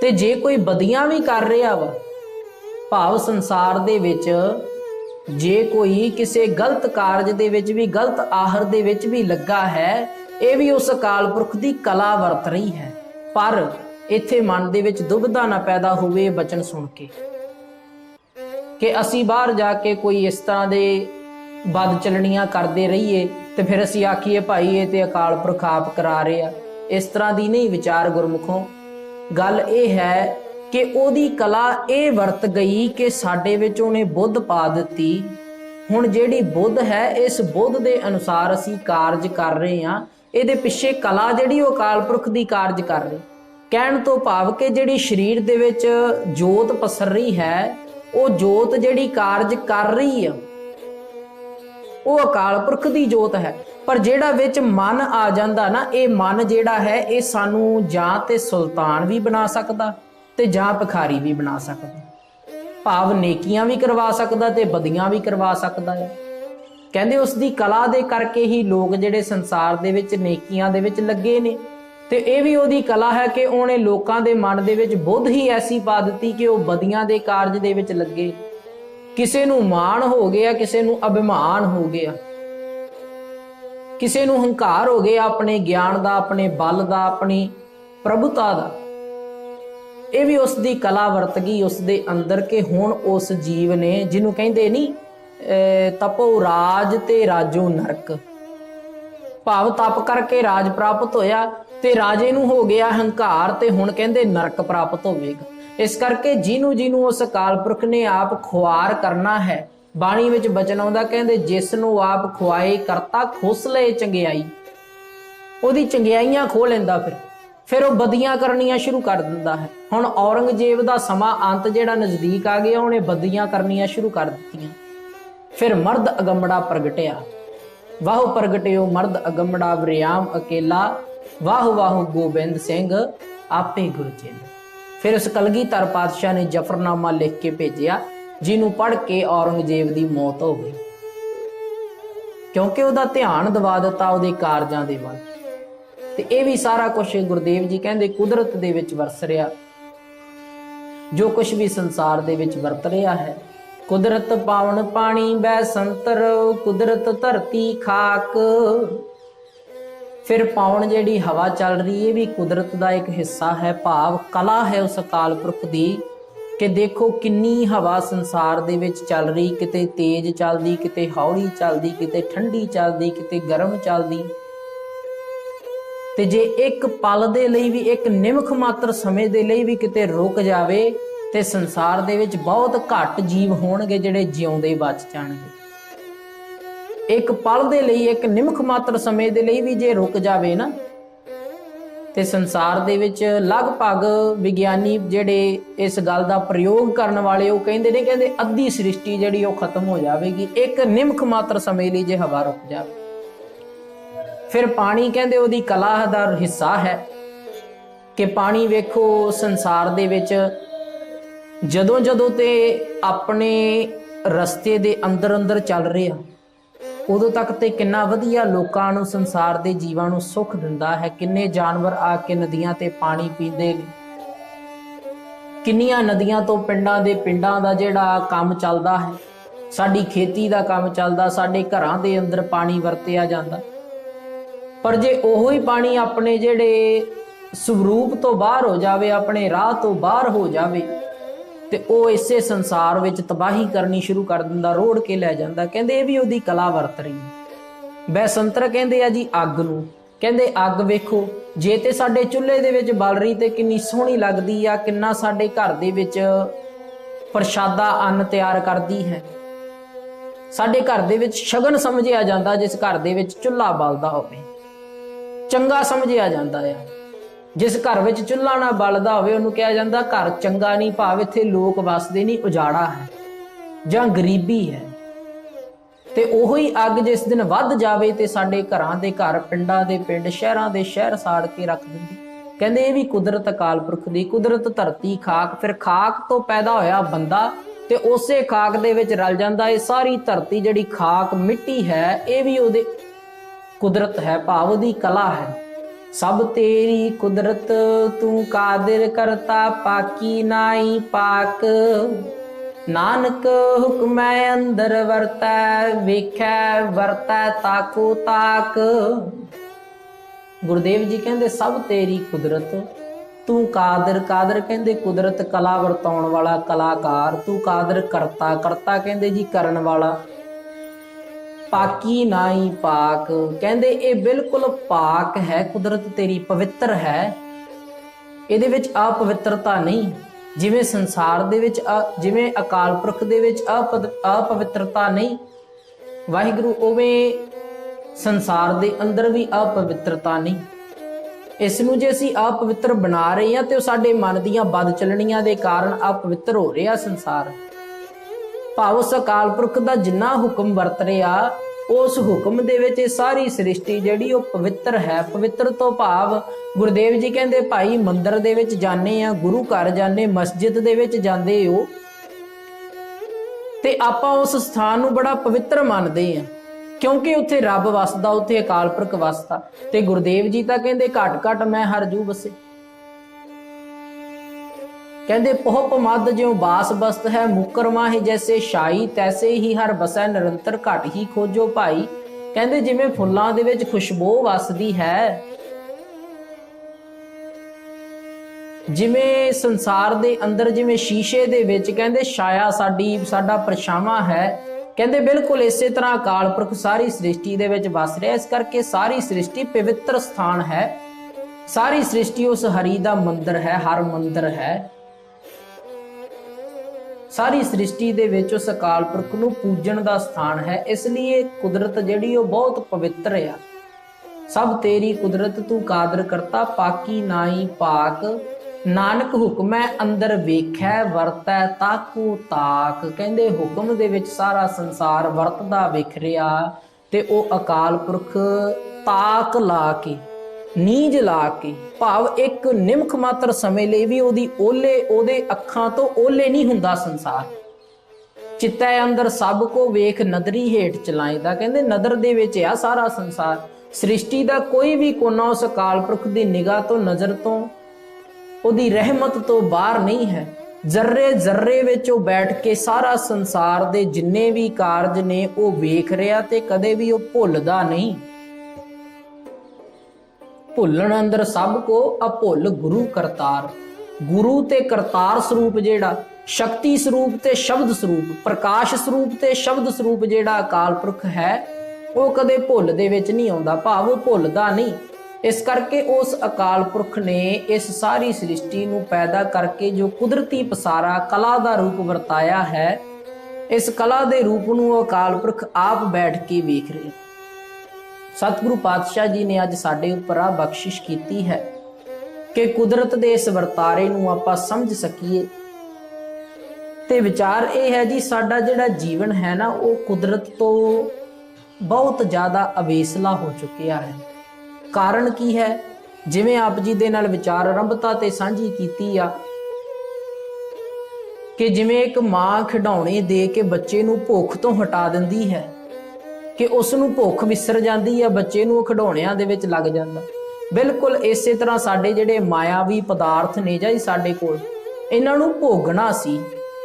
ते जे कोई बदियां भी कर रहा वा, भाव संसार दे विच जे कोई किसी गलत कारज दे विच भी, गलत आहर दे विच भी लगा है, ये भी उस अकाल पुरख दी कला वरत रही है। पर इत्थे मन दे विच दुविधा ना पैदा होवे बचन सुन के कि असी बाहर जाके कोई इस तरह दे बद चलनियां करते रहिए तो फिर असी आखिए भाई ये तो अकाल पुरख आप करा रहे आ। इस तरह दी नहीं विचार गुरमुखों। गल यह है कि ओदी कला ये वरत गई कि साडे विच उहने बुद्ध पा दित्ती। हुण जिहड़ी बुद्ध है, इस बुद्ध दे अनुसार असी कारज कर रहे हां। ਇਹਦੇ ਪਿੱਛੇ ਕਲਾ ਜਿਹੜੀ ਉਹ ਅਕਾਲ ਪੁਰਖ ਦੀ ਕਾਰਜ ਕਰ ਰਹੀ। ਕਹਿਣ ਤੋਂ ਭਾਵ ਕਿ ਜਿਹੜੀ ਸਰੀਰ ਦੇ ਵਿੱਚ ਜੋਤ ਪਸਰ ਰਹੀ ਹੈ, ਉਹ ਜੋਤ ਜਿਹੜੀ ਕਾਰਜ ਕਰ ਰਹੀ ਆ ਉਹ ਅਕਾਲ ਪੁਰਖ ਦੀ ਜੋਤ ਹੈ। ਪਰ ਜਿਹੜਾ ਵਿੱਚ ਮਨ ਆ ਜਾਂਦਾ ਨਾ, ਇਹ ਮਨ ਜਿਹੜਾ ਹੈ ਇਹ ਸਾਨੂੰ ਜਾਂ ਤੇ ਸੁਲਤਾਨ ਵੀ ਬਣਾ ਸਕਦਾ ਤੇ ਜਾਂ ਭਿਖਾਰੀ ਵੀ ਬਣਾ ਸਕਦਾ। ਭਾਵ ਨੇਕੀਆਂ ਵੀ ਕਰਵਾ ਸਕਦਾ ਤੇ ਬਦੀਆਂ ਵੀ ਕਰਵਾ ਸਕਦਾ ਹੈ। ਕਹਿੰਦੇ ਉਸ ਦੀ ਕਲਾ ਦੇ ਕਰਕੇ ਹੀ ਲੋਕ ਜਿਹੜੇ ਸੰਸਾਰ ਦੇ ਵਿੱਚ ਨੇਕੀਆਂ ਦੇ ਵਿੱਚ ਲੱਗੇ ਨੇ। ਤੇ ਇਹ ਵੀ ਉਹਦੀ ਕਲਾ ਹੈ ਕਿ ਉਹਨੇ ਲੋਕਾਂ ਦੇ ਮਨ ਦੇ ਵਿੱਚ ਬੁੱਧ ਹੀ ਐਸੀ ਪਾ ਦਿੱਤੀ ਕਿ ਉਹ ਬਦੀਆਂ ਦੇ ਕਾਰਜ ਦੇ ਵਿੱਚ ਲੱਗੇ। ਕਿਸੇ ਨੂੰ ਮਾਣ ਹੋ ਗਿਆ, ਕਿਸੇ ਨੂੰ ਅਭਿਮਾਨ ਹੋ ਗਿਆ, ਕਿਸੇ ਨੂੰ ਹੰਕਾਰ ਹੋ ਗਿਆ ਆਪਣੇ ਗਿਆਨ ਦਾ, ਆਪਣੇ ਬਲ ਦਾ, ਆਪਣੀ ਪ੍ਰਭੁਤਾ ਦਾ। ਇਹ ਵੀ ਉਸ ਦੀ ਕਲਾ ਵਰਤ ਗਈ ਉਸ ਦੇ ਅੰਦਰ ਕਿ ਹੁਣ ਉਸ ਜੀਵ ਨੇ, ਜਿਹਨੂੰ ਕਹਿੰਦੇ ਨਹੀਂ तपो राज ते राजो नरक, भाव तप करके राज प्राप्त होया ते राजे नूं हो गया हंकार ते हुण कहंदे नरक प्राप्त होवेगा। इस करके जिनू जिनू उस अकाल पुरख ने आप खुआर करना है, बाणी विच बचन आउंदा कहंदे जिस नूं आप खुआए करता खुस लए चंगियाई, ओहदी चंगियाइयां खो लैंदा फिर वो बदियां करनियां शुरू कर दिंदा है। हुण औरंगजेब दा समां अंत जिहड़ा नज़दीक आ गया, उहने बदियां करनियां शुरू कर दित्तियां। फिर मर्द अगमड़ा प्रगटिया, वाह प्रगटियो मर्द अगमड़ा वरियाम अकेला, वाह वाह गोबिंद सिंह आपे गुरजिंद। फिर उस कलगीधर पातशाह ने जफरनामा लिख के भेजिया, जिन्हों पढ़ के औरंगजेब की मौत हो गई, क्योंकि वह ध्यान दवा दिता उहदे कारजां दे वल। ते ये भी सारा कुछ गुरुदेव जी कहते कुदरत दे विच वरस रहा, जो कुछ भी संसार दे विच वरत रहा है। कुदरत पावन पानी बै संतर, कुदरत धरती खाक। फिर पावन जिहड़ी हवा चल रही है भी कुदरत का एक हिस्सा है, भाव कला है उस अकाल पुरख दी कि देखो किन्नी हवा संसार दे विच चल रही, किते तेज चलदी, किते हौली चलदी, किते ठंडी चलदी, किते गर्म चलदी। ते जे एक पल दे लई भी, एक निमख मात्र समय दे लई भी किते रुक जावे ते संसार दे विच बहुत घट जीव होणगे जिहड़े जिउंदे बच जाणगे। एक पल दे लई, एक निमख मात्र समय दे लई भी जे रुक जावे ना ते संसार दे विच लगभग विग्यानी जिहड़े इस गल दा प्रयोग करन वाले वो कहिंदे ने, कहंदे अद्धी सृष्टि जिहड़ी वो खत्म हो जाएगी एक निमख मात्र समय लई जे हवा रुक जावे। फिर पानी कहंदे ओदी कला दा हिस्सा है कि पानी वेखो संसार दे विच जदों जदों ते अपने रस्ते दे अंदर अंदर चल रहा उदों तक ते किन्ना वधिया लोकां नूं संसार दे जीवां नूं सुख दिंदा है। किन्ने जानवर आके नदियां ते पानी पींदे ने, किन्नियां नदियां तो पिंडां दे पिंडां दा जिहड़ा काम चलदा है, साडी खेती दा काम चलदा, साडे घरां दे अंदर पानी वरतिया जांदा। पर जे ओहो ही पानी अपने जिहड़े स्वरूप तो बाहर हो जावे, अपने राह तो बाहर हो जावे ते ओ इसे संसार विच तबाही करनी शुरू कर दिंदा, रोड़ के लै जांदा। कहंदे ये भी ओदी कला वरत रही है। बैसंतर कहंदे आ जी अग नूं, कहंदे अग वेखो जे ते साडे चुल्हे दे विच बल रही ते किन्नी सोहणी लगदी आ, किन्ना साडे घर दे विच प्रशादा अन्न तैयार करदी है। साडे घर दे विच शगन समझिया जांदा जिस घर दे विच चुल्हा बलदा होवे, चंगा समझिया जांदा है। जिस घर विच चुल्हा ना बलदा होवे उहनूं कहा जांदा घर चंगा नहीं, भाव इत्थे लोक वसदे नहीं, उजाड़ा है जां गरीबी है। ते ओही अग जिस दिन वध जावे ते साडे घरां दे घर, पिंडां दे पिंड, शहरां दे शहर साड़ के रख दिंदी। कहंदे ये भी कुदरत अकाल पुरख दी, कुदरत धरती खाक, फिर खाक तो पैदा होया बंदा ते उसे खाक दे विच रल जांदा। ये सारी धरती जिहड़ी खाक मिट्टी है ये भी ओहदे कुदरत है, भाव ओहदी कला है। सब तेरी कुदरत तू कादिर करता, पाकी नाई पाक, नानक हुक्म अंदर वरतै, वेखै वरतै ताको ताक। गुरुदेव जी कहंदे सब तेरी कुदरत तू कादिर, कादिर कहंदे कुदरत कला वरताउण वाला कलाकार, तू कादिर करता, करता कहंदे जी करन वाला, पाकी नाई पाक कहंदे ये बिल्कुल पाक है, कुदरत तेरी पवित्र है, इहदे विच अपवित्रता नहीं। जिवें संसार दे विच जिवें अकाल पुरख दे विच अपवित्रता नहीं, वाहिगुरू उवें संसार दे अंदर भी अपवित्रता नहीं। इस नूं जे असीं अपवित्र बना रहे हां ते साडे मन दीयां बद चलणियां दे कारण अपवित्र हो रिहा संसार। भाव उस अकाल पुरख दा जिन्ना हुक्म वरत रहा उस हुक्म दे विच सारी सृष्टि जिहड़ी वो पवित्र है। पवित्र तो भाव गुरुदेव जी कहंदे भाई मंदिर दे विच जाने आ, गुरु घर जाने, मस्जिद दे विच जांदे हो ते आपां उस स्थान नूं बड़ा पवित्र मानदे आ क्योंकि उत्थे रब वसदा, उत्थे अकाल पुरख वसदा। ते गुरुदेव जी तां कहंदे घट घट मैं हर जू बसे, कहंदे पोहप मद ज्यों बास बस्त है, मुकर माही जैसे शाई, तैसे ही हर बसै निरंतर घट ही खोजो भाई। कहंदे जिवें फुल्लां दे विच खुशबू वसदी है, जिवें संसार दे अंदर जिवें शीशे दे विच कहंदे छाया साडा परछावां है, कहंदे बिल्कुल इसे तरह अकाल पुरख सारी सृष्टि दे विच वस रहा। इस करके सारी सृष्टि पवित्र स्थान है, सारी सृष्टि उस हरि दा मंदिर है, हर मंदिर है। सारी सृष्टि दे विच उस अकाल पुरख नूं पूजन दा स्थान है, इसलिए कुदरत जिहड़ी वो बहुत पवित्र आ। सब तेरी कुदरत तू कादर करता, पाकी नाई पाक, नानक हुक्मै अंदर वेखै वरतै ताको ताक। कहंदे हुक्म दे विच सारा संसार वरतदा विख रिहा ते ओ अकाल पुरख ताक ला के, नीज ला के, भाव एक निमख मात्र समय ਲਈ भी ਉਹਦੀ ओले ਉਹਦੇ ਅੱਖਾਂ ਤੋਂ ओले नहीं ਹੁੰਦਾ संसार। चित्तै अंदर सब को वेख नदरी हेठ चलाएदा, कहंदे नदर दे विच आ सारा संसार। सृष्टि दा कोई भी कोना उस अकाल पुरख दी निगाह तो, नज़र तो, ਉਹਦੀ रहमत तो बाहर नहीं है। जर्रे जर्रे विच ਉਹ बैठ के सारा संसार दे जिन्ने भी कारज ने ਉਹ ਵੇਖ ਰਿਹਾ ਤੇ ਕਦੇ ਵੀ ਉਹ ਭੁੱਲਦਾ नहीं। भुलन अंदर सब को अभुल गुरु करतार, ਗੁਰੂ ਤੇ ਕਰਤਾਰ ਸਰੂਪ ਜਿਹੜਾ, ਸ਼ਕਤੀ ਸਰੂਪ ਤੇ ਸ਼ਬਦ ਸਰੂਪ, ਪ੍ਰਕਾਸ਼ ਸਰੂਪ ਤੇ ਸ਼ਬਦ ਸਰੂਪ ਜਿਹੜਾ ਅਕਾਲ ਪੁਰਖ ਹੈ, ਉਹ ਕਦੇ ਭੁੱਲ ਦੇ ਵਿੱਚ ਨਹੀਂ ਆਉਂਦਾ, ਭਾਵ ਉਹ ਭੁੱਲਦਾ ਨਹੀਂ। ਇਸ ਕਰਕੇ ਉਸ ਅਕਾਲ ਪੁਰਖ ਨੇ ਇਸ ਸਾਰੀ ਸ੍ਰਿਸ਼ਟੀ ਨੂੰ ਪੈਦਾ ਕਰਕੇ ਜੋ ਕੁਦਰਤੀ ਪਸਾਰਾ ਕਲਾ ਦਾ ਰੂਪ ਵਰਤਾਇਆ ਹੈ, ਇਸ ਕਲਾ ਦੇ ਰੂਪ ਨੂੰ ਉਹ ਅਕਾਲ ਪੁਰਖ ਆਪ ਬੈਠ ਕੇ ਵੇਖ ਰਹੇ। ਸਤਿਗੁਰੂ ਪਾਤਸ਼ਾਹ ਜੀ ਨੇ ਅੱਜ ਸਾਡੇ ਉੱਪਰ ਆ ਬਖਸ਼ਿਸ਼ ਕੀਤੀ ਹੈ ਕਿ ਕੁਦਰਤ ਦੇ ਇਸ ਵਰਤਾਰੇ ਨੂੰ ਆਪਾਂ ਸਮਝ ਸਕੀਏ। ਤੇ ਵਿਚਾਰ ਇਹ ਹੈ ਜੀ, ਸਾਡਾ ਜਿਹੜਾ ਜੀਵਨ ਹੈ ਨਾ, ਉਹ ਕੁਦਰਤ ਤੋਂ ਬਹੁਤ ਜ਼ਿਆਦਾ ਅਵੇਸਲਾ ਹੋ ਚੁੱਕਿਆ ਹੈ। ਕਾਰਨ ਕੀ ਹੈ? ਜਿਵੇਂ ਆਪ ਜੀ ਦੇ ਨਾਲ ਵਿਚਾਰ ਆਰੰਭਤਾ ਤੇ ਸਾਂਝੀ ਕੀਤੀ ਆ ਕਿ ਜਿਵੇਂ ਇੱਕ ਮਾਂ ਖਿਡੌਣੇ ਦੇ ਕੇ ਬੱਚੇ ਨੂੰ ਭੁੱਖ ਤੋਂ ਹਟਾ ਦਿੰਦੀ ਹੈ, ਕਿ ਉਸ ਨੂੰ ਭੁੱਖ ਵਿਸਰ ਜਾਂਦੀ ਆ, ਬੱਚੇ ਨੂੰ ਉਹ ਖਿਡੌਣਿਆਂ ਦੇ ਵਿੱਚ ਲੱਗ ਜਾਂਦਾ। ਬਿਲਕੁਲ ਇਸੇ ਤਰ੍ਹਾਂ ਸਾਡੇ ਜਿਹੜੇ ਮਾਇਆਵੀ ਪਦਾਰਥ ਨੇ ਜਾਂ ਸਾਡੇ ਕੋਲ, ਇਹਨਾਂ ਨੂੰ ਭੋਗਣਾ ਸੀ,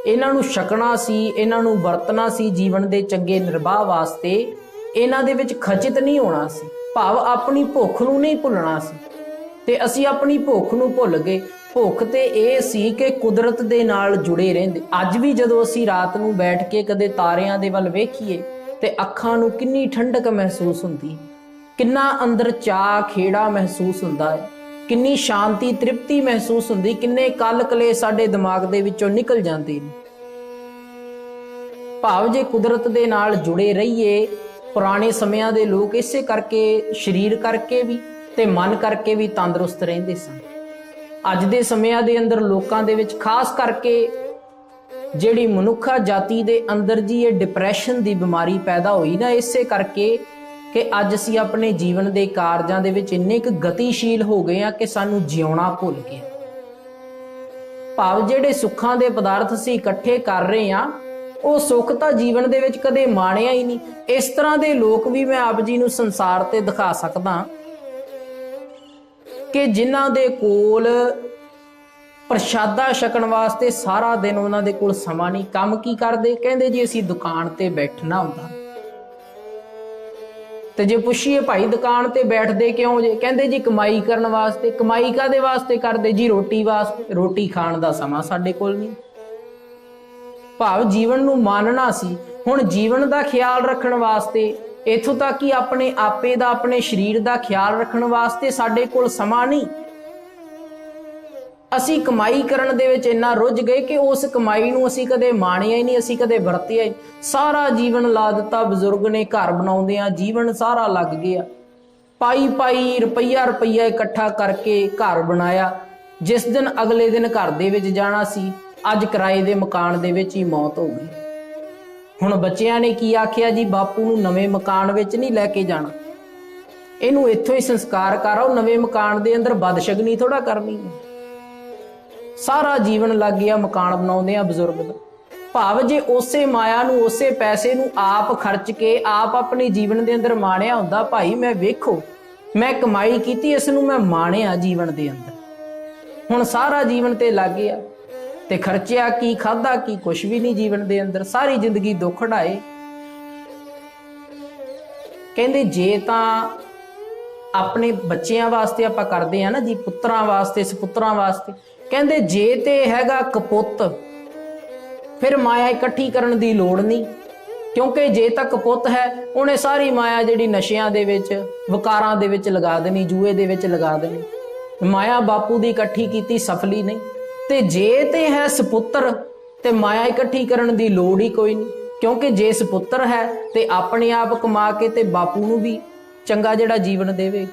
ਇਹਨਾਂ ਨੂੰ ਛਕਣਾ ਸੀ, ਇਹਨਾਂ ਨੂੰ ਵਰਤਣਾ ਸੀ ਜੀਵਨ ਦੇ ਚੰਗੇ ਨਿਰਵਾਹ ਵਾਸਤੇ। ਇਹਨਾਂ ਦੇ ਵਿੱਚ ਖਚਿਤ ਨਹੀਂ ਹੋਣਾ ਸੀ, ਭਾਵ ਆਪਣੀ ਭੁੱਖ ਨੂੰ ਨਹੀਂ ਭੁੱਲਣਾ ਸੀ। ਤੇ ਅਸੀਂ ਆਪਣੀ ਭੁੱਖ ਨੂੰ ਭੁੱਲ ਗਏ। ਭੁੱਖ ਤੇ ਇਹ ਸੀ ਕਿ ਕੁਦਰਤ ਦੇ ਨਾਲ ਜੁੜੇ ਰਹਿੰਦੇ। ਅੱਜ ਵੀ ਜਦੋਂ ਅਸੀਂ ਰਾਤ ਨੂੰ ਬੈਠ ਕੇ ਕਦੇ ਤਾਰਿਆਂ ਦੇ ਵੱਲ ਵੇਖੀਏ ਤੇ ਅੱਖਾਂ ਨੂੰ ਕਿੰਨੀ ਠੰਡਕ ਮਹਿਸੂਸ ਹੁੰਦੀ, ਕਿੰਨਾ ਅੰਦਰ ਚਾਅ ਖੇੜਾ ਮਹਿਸੂਸ ਹੁੰਦਾ ਹੈ, ਕਿੰਨੀ ਸ਼ਾਂਤੀ ਤ੍ਰਿਪਤੀ ਮਹਿਸੂਸ ਹੁੰਦੀ, ਕਿੰਨੇ ਕਲ ਕਲੇ ਸਾਡੇ ਦਿਮਾਗ ਦੇ ਵਿੱਚੋਂ ਨਿਕਲ ਜਾਂਦੇ ਨੇ। ਭਾਵ ਜੇ ਕੁਦਰਤ ਦੇ ਨਾਲ ਜੁੜੇ ਰਹੀਏ, ਪੁਰਾਣੇ ਸਮਿਆਂ ਦੇ ਲੋਕ ਇਸੇ ਕਰਕੇ ਸਰੀਰ ਕਰਕੇ ਵੀ ਤੇ ਮਨ ਕਰਕੇ ਵੀ ਤੰਦਰੁਸਤ ਰਹਿੰਦੇ ਸਨ। ਅੱਜ ਦੇ ਸਮਿਆਂ ਦੇ ਅੰਦਰ ਲੋਕਾਂ ਦੇ ਵਿੱਚ ਖਾਸ ਕਰਕੇ ਜਿਹੜੀ ਮਨੁੱਖਾ ਜਾਤੀ ਦੇ ਅੰਦਰ ਜੀ ਇਹ ਡਿਪਰੈਸ਼ਨ ਦੀ ਬਿਮਾਰੀ ਪੈਦਾ ਹੋਈ ਨਾ, ਇਸੇ ਕਰਕੇ ਕਿ ਅੱਜ ਅਸੀਂ ਆਪਣੇ ਜੀਵਨ ਦੇ ਕਾਰਜਾਂ ਦੇ ਵਿੱਚ ਇੰਨੇ ਕੁ ਗਤੀਸ਼ੀਲ ਹੋ ਗਏ ਆ ਕਿ ਸਾਨੂੰ ਜਿਉਣਾ ਭੁੱਲ ਗਿਆ। ਭਾਵ ਜਿਹੜੇ ਸੁੱਖਾਂ ਦੇ ਪਦਾਰਥ ਅਸੀਂ ਇਕੱਠੇ ਕਰ ਰਹੇ ਆ, ਉਹ ਸੁੱਖ ਤਾਂ ਜੀਵਨ ਦੇ ਵਿੱਚ ਕਦੇ ਮਾਣਿਆ ਹੀ ਨਹੀਂ। ਇਸ ਤਰ੍ਹਾਂ ਦੇ ਲੋਕ ਵੀ ਮੈਂ ਆਪ ਜੀ ਨੂੰ ਸੰਸਾਰ ਤੇ ਦਿਖਾ ਸਕਦਾ ਕਿ ਜਿਨ੍ਹਾਂ ਦੇ ਕੋਲ ਪ੍ਰਸ਼ਾਦਾ ਛਕਣ ਵਾਸਤੇ ਸਾਰਾ ਦਿਨ ਉਹਨਾਂ ਦੇ ਕੋਲ ਸਮਾਂ ਨਹੀਂ। ਕੰਮ ਕੀ ਕਰਦੇ? ਕਹਿੰਦੇ ਜੀ ਅਸੀਂ ਦੁਕਾਨ ਤੇ ਬੈਠਣਾ ਹੁੰਦਾ। ਤੇ ਜੇ ਪੁੱਛੀਏ ਭਾਈ ਦੁਕਾਨ ਤੇ ਬੈਠਦੇ ਕਿਉਂ ਜੇ? ਕਹਿੰਦੇ ਜੀ ਕਮਾਈ ਕਰਨ ਵਾਸਤੇ। ਕਮਾਈ ਕਾਦੇ ਵਾਸਤੇ ਕਰਦੇ ਜੀ? ਰੋਟੀ ਵਾਸਤੇ। ਰੋਟੀ ਖਾਣ ਦਾ ਸਮਾਂ ਸਾਡੇ ਕੋਲ ਨਹੀਂ। ਭਾਵ ਜੀਵਨ ਨੂੰ ਮਾਨਣਾ ਸੀ। ਹੁਣ ਜੀਵਨ ਦਾ ਖਿਆਲ ਰੱਖਣ ਵਾਸਤੇ, ਇੱਥੋਂ ਤੱਕ ਕਿ ਆਪਣੇ ਆਪੇ ਦਾ, ਆਪਣੇ ਸਰੀਰ ਦਾ ਖਿਆਲ ਰੱਖਣ ਵਾਸਤੇ ਸਾਡੇ ਕੋਲ ਸਮਾਂ ਨਹੀਂ। ਅਸੀਂ ਕਮਾਈ ਕਰਨ ਦੇ ਵਿੱਚ ਇੰਨਾ ਰੁੱਝ ਗਏ ਕਿ ਉਸ ਕਮਾਈ ਨੂੰ ਅਸੀਂ ਕਦੇ ਮਾਣਿਆ ਹੀ ਨਹੀਂ, ਅਸੀਂ ਕਦੇ ਵਰਤਿਆ ਹੀ। ਸਾਰਾ ਜੀਵਨ ਲਾ ਦਿੱਤਾ ਬਜ਼ੁਰਗ ਨੇ ਘਰ ਬਣਾਉਂਦਿਆਂ, ਜੀਵਨ ਸਾਰਾ ਲੱਗ ਗਿਆ। ਪਾਈ ਪਾਈ ਰੁਪਈਆ ਰੁਪਈਆ ਇਕੱਠਾ ਕਰਕੇ ਘਰ ਬਣਾਇਆ। ਜਿਸ ਦਿਨ ਅਗਲੇ ਦਿਨ ਘਰ ਦੇ ਵਿੱਚ ਜਾਣਾ ਸੀ, ਅੱਜ ਕਿਰਾਏ ਦੇ ਮਕਾਨ ਦੇ ਵਿੱਚ ਹੀ ਮੌਤ ਹੋ ਗਈ। ਹੁਣ ਬੱਚਿਆਂ ਨੇ ਕੀ ਆਖਿਆ ਜੀ? ਬਾਪੂ ਨੂੰ ਨਵੇਂ ਮਕਾਨ ਵਿੱਚ ਨਹੀਂ ਲੈ ਕੇ ਜਾਣਾ, ਇਹਨੂੰ ਇੱਥੋਂ ਹੀ ਸੰਸਕਾਰ ਕਰਾਓ। ਨਵੇਂ ਮਕਾਨ ਦੇ ਅੰਦਰ ਬਦਸ਼ਗਨੀ ਥੋੜਾ ਕਰਨੀ ਹੈ। ਸਾਰਾ ਜੀਵਨ ਲੱਗ ਗਿਆ ਮਕਾਨ ਬਣਾਉਂਦੇ ਆ ਬਜ਼ੁਰਗ ਦਾ। ਭਾਵ ਜੇ ਉਸੇ ਮਾਇਆ ਨੂੰ, ਉਸੇ ਪੈਸੇ ਨੂੰ ਆਪ ਖਰਚ ਕੇ ਆਪ ਆਪਣੇ ਜੀਵਨ ਦੇ ਅੰਦਰ ਮਾਣਿਆ ਹੁੰਦਾ, ਭਾਈ ਮੈਂ ਵੇਖੋ ਮੈਂ ਕਮਾਈ ਕੀਤੀ, ਇਸ ਨੂੰ ਮੈਂ ਮਾਣਿਆ ਜੀਵਨ ਦੇ ਅੰਦਰ। ਹੁਣ ਸਾਰਾ ਜੀਵਨ ਤੇ ਲੱਗ ਗਿਆ ਤੇ ਖਰਚਿਆ ਕੀ, ਖਾਧਾ ਕੀ? ਕੁਛ ਵੀ ਨਹੀਂ ਜੀਵਨ ਦੇ ਅੰਦਰ। ਸਾਰੀ ਜ਼ਿੰਦਗੀ ਦੁੱਖ ਢਾਏ। ਕਹਿੰਦੇ ਜੇ ਤਾਂ ਆਪਣੇ ਬੱਚਿਆਂ ਵਾਸਤੇ ਆਪਾਂ ਕਰਦੇ ਆ ਨਾ ਜੀ, ਪੁੱਤਰਾਂ ਵਾਸਤੇ, ਸਪੁੱਤਰਾਂ ਵਾਸਤੇ, ਕਹਿੰਦੇ ਜੇ ਤੇ ਹੈਗਾ ਕਪੁੱਤ, ਫਿਰ ਮਾਇਆ ਇਕੱਠੀ ਕਰਨ ਦੀ ਲੋੜ ਨਹੀਂ। ਕਿਉਂਕਿ ਜੇ ਤਾਂ ਕਪੁੱਤ ਹੈ, ਉਹਨੇ ਸਾਰੀ ਮਾਇਆ ਜਿਹੜੀ ਨਸ਼ਿਆਂ ਦੇ ਵਿੱਚ, ਵਕਾਰਾਂ ਦੇ ਵਿੱਚ ਲਗਾ ਦੇਣੀ, ਜੂਏ ਦੇ ਵਿੱਚ ਲਗਾ ਦੇਣੀ। ਮਾਇਆ ਬਾਪੂ ਦੀ ਇਕੱਠੀ ਕੀਤੀ ਸਫਲੀ ਨਹੀਂ। ਤੇ ਜੇ ਤੇ ਹੈ ਸਪੁੱਤਰ, ਤੇ ਮਾਇਆ ਇਕੱਠੀ ਕਰਨ ਦੀ ਲੋੜ ਹੀ ਕੋਈ ਨਹੀਂ। ਕਿਉਂਕਿ ਜੇ ਸਪੁੱਤਰ ਹੈ ਤੇ ਆਪਣੇ ਆਪ ਕਮਾ ਕੇ ਤੇ ਬਾਪੂ ਨੂੰ ਵੀ ਚੰਗਾ ਜਿਹੜਾ ਜੀਵਨ ਦੇਵੇ।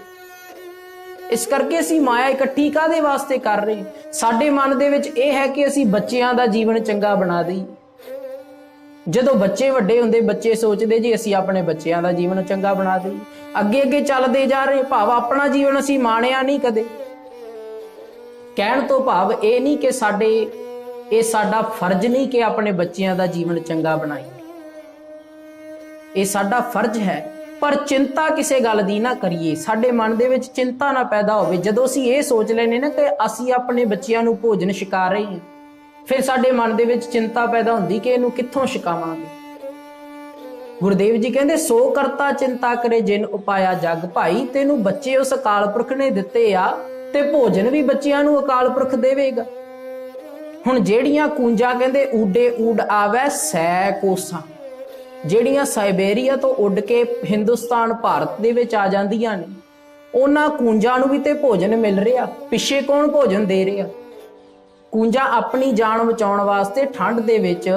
ਇਸ ਕਰਕੇ ਅਸੀਂ ਮਾਇਆ ਇਕੱਠੀ ਕਾਹਦੇ ਵਾਸਤੇ ਕਰ ਰਹੇ? ਸਾਡੇ ਮਨ ਦੇ ਵਿੱਚ ਇਹ ਹੈ ਕਿ ਅਸੀਂ ਬੱਚਿਆਂ ਦਾ ਜੀਵਨ ਚੰਗਾ ਬਣਾ ਦਈਏ। ਜਦੋਂ ਬੱਚੇ ਵੱਡੇ ਹੁੰਦੇ, ਬੱਚੇ ਸੋਚਦੇ ਜੀ ਅਸੀਂ ਆਪਣੇ ਬੱਚਿਆਂ ਦਾ ਜੀਵਨ ਚੰਗਾ ਬਣਾ ਦਈਏ। ਅੱਗੇ ਅੱਗੇ ਚੱਲਦੇ ਜਾ ਰਹੇ, ਭਾਵ ਆਪਣਾ ਜੀਵਨ ਅਸੀਂ ਮਾਣਿਆ ਨਹੀਂ ਕਦੇ। ਕਹਿਣ ਤੋਂ ਭਾਵ ਇਹ ਨਹੀਂ ਕਿ ਇਹ ਸਾਡਾ ਫਰਜ਼ ਨਹੀਂ ਕਿ ਆਪਣੇ ਬੱਚਿਆਂ ਦਾ ਜੀਵਨ ਚੰਗਾ ਬਣਾਈਏ। ਇਹ ਸਾਡਾ ਫਰਜ਼ ਹੈ, ਪਰ ਚਿੰਤਾ ਕਿਸੇ ਗੱਲ ਦੀ ਨਾ ਕਰੀਏ। ਸਾਡੇ ਮਨ ਦੇ ਵਿੱਚ ਚਿੰਤਾ ਨਾ ਪੈਦਾ ਹੋਵੇ। ਜਦੋਂ ਅਸੀਂ ਇਹ ਸੋਚ ਲੈਨੇ ਨਾ ਕਿ ਅਸੀਂ ਆਪਣੇ ਬੱਚਿਆਂ ਨੂੰ ਭੋਜਨ ਛਕਾ ਰਹੇ ਹਾਂ, ਫਿਰ ਸਾਡੇ ਮਨ ਦੇ ਵਿੱਚ ਚਿੰਤਾ ਪੈਦਾ ਹੁੰਦੀ ਕਿ ਇਹਨੂੰ ਕਿੱਥੋਂ ਛਕਾਵਾਂਗੇ। ਗੁਰਦੇਵ ਜੀ ਕਹਿੰਦੇ ਸੋ ਕਰਤਾ ਚਿੰਤਾ ਕਰੇ ਜਿਨ ਉਪਾਇਆ ਜਗ। ਭਾਈ ਤੈਨੂੰ ਬੱਚੇ ਉਸ ਅਕਾਲ ਪੁਰਖ ਨੇ ਦਿੱਤੇ ਆ, ਤੇ ਭੋਜਨ ਵੀ ਬੱਚਿਆਂ ਨੂੰ ਅਕਾਲ ਪੁਰਖ ਦੇਵੇਗਾ। ਹੁਣ ਜਿਹੜੀਆਂ ਕੂੰਜਾਂ ਕਹਿੰਦੇ ਊਡੇ ਊਡ ਆਵੈ ਸੈ ਕੋਸਾਂ, ਜਿਹੜੀਆਂ ਸਾਈਬੇਰੀਆ ਤੋਂ ਉੱਡ ਕੇ ਹਿੰਦੁਸਤਾਨ ਭਾਰਤ ਦੇ ਵਿੱਚ ਆ ਜਾਂਦੀਆਂ ਨੇ, ਉਹਨਾਂ ਕੂੰਜਾਂ ਨੂੰ ਵੀ ਤੇ ਭੋਜਨ ਮਿਲ ਰਿਹਾ। ਪਿੱਛੇ ਕੌਣ ਭੋਜਨ ਦੇ ਰਿਹਾ? ਕੂੰਜਾਂ ਆਪਣੀ ਜਾਨ ਬਚਾਉਣ ਵਾਸਤੇ ਠੰਡ ਦੇ ਵਿੱਚ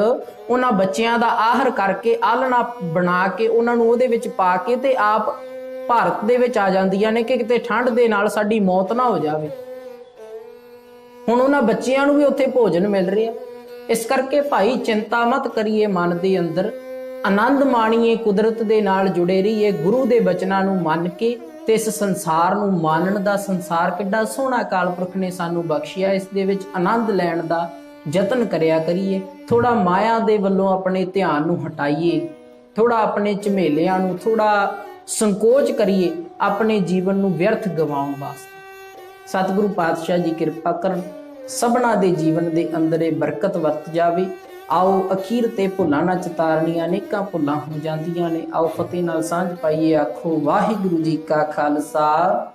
ਉਹਨਾਂ ਬੱਚਿਆਂ ਦਾ ਆਹਰ ਕਰਕੇ ਆਲਣਾ ਬਣਾ ਕੇ ਉਹਨਾਂ ਨੂੰ ਉਹਦੇ ਵਿੱਚ ਪਾ ਕੇ ਤੇ ਆਪ ਭਾਰਤ ਦੇ ਵਿੱਚ ਆ ਜਾਂਦੀਆਂ ਨੇ ਕਿ ਕਿਤੇ ਠੰਡ ਦੇ ਨਾਲ ਸਾਡੀ ਮੌਤ ਨਾ ਹੋ ਜਾਵੇ। ਹੁਣ ਉਹਨਾਂ ਬੱਚਿਆਂ ਨੂੰ ਵੀ ਉੱਥੇ ਭੋਜਨ ਮਿਲ ਰਿਹਾ। ਇਸ ਕਰਕੇ ਭਾਈ ਚਿੰਤਾ ਮਤ ਕਰੀਏ ਮਨ ਦੇ ਅੰਦਰ, ਆਨੰਦ ਮਾਣੀਏ, ਕੁਦਰਤ ਦੇ ਨਾਲ ਜੁੜੇ ਰਹੀਏ, ਗੁਰੂ ਦੇ ਬਚਨਾਂ ਨੂੰ ਮੰਨ ਕੇ ਤੇ ਇਸ ਸੰਸਾਰ ਨੂੰ ਮਾਨਣ ਦਾ। ਸੰਸਾਰ ਕਿੱਡਾ ਸੋਹਣਾ ਅਕਾਲ ਪੁਰਖ ਨੇ ਸਾਨੂੰ ਬਖਸ਼ਿਆ, ਇਸ ਦੇ ਵਿੱਚ ਆਨੰਦ ਲੈਣ ਦਾ ਯਤਨ ਕਰਿਆ ਕਰੀਏ। ਥੋੜਾ ਮਾਇਆ ਦੇ ਵੱਲੋਂ ਆਪਣੇ ਧਿਆਨ ਨੂੰ ਹਟਾਈਏ, ਥੋੜਾ ਆਪਣੇ ਝਮੇਲਿਆਂ ਨੂੰ ਥੋੜਾ ਸੰਕੋਚ ਕਰੀਏ ਆਪਣੇ ਜੀਵਨ ਨੂੰ ਵਿਅਰਥ ਗਵਾਉਣ ਵਾਸਤੇ। ਸਤਿਗੁਰੂ ਪਾਤਸ਼ਾਹ ਜੀ ਕਿਰਪਾ ਕਰਨ, ਸਭਨਾ ਦੇ ਜੀਵਨ ਦੇ ਅੰਦਰ ਇਹ ਬਰਕਤ ਵਰਤ ਜਾਵੇ। ਆਓ ਅਖੀਰ ਤੇ ਭੁੱਲਾਂ ਨਾ ਚਿਤਾਰਨੀਆਂ, ਅਨੇਕਾਂ ਭੁੱਲਾਂ ਹੋ ਜਾਂਦੀਆਂ ਨੇ। ਆਓ ਫਤਿਹ ਨਾਲ ਸਾਂਝ ਪਾਈਏ, ਆਖੋ ਵਾਹਿਗੁਰੂ ਜੀ ਕਾ ਖਾਲਸਾ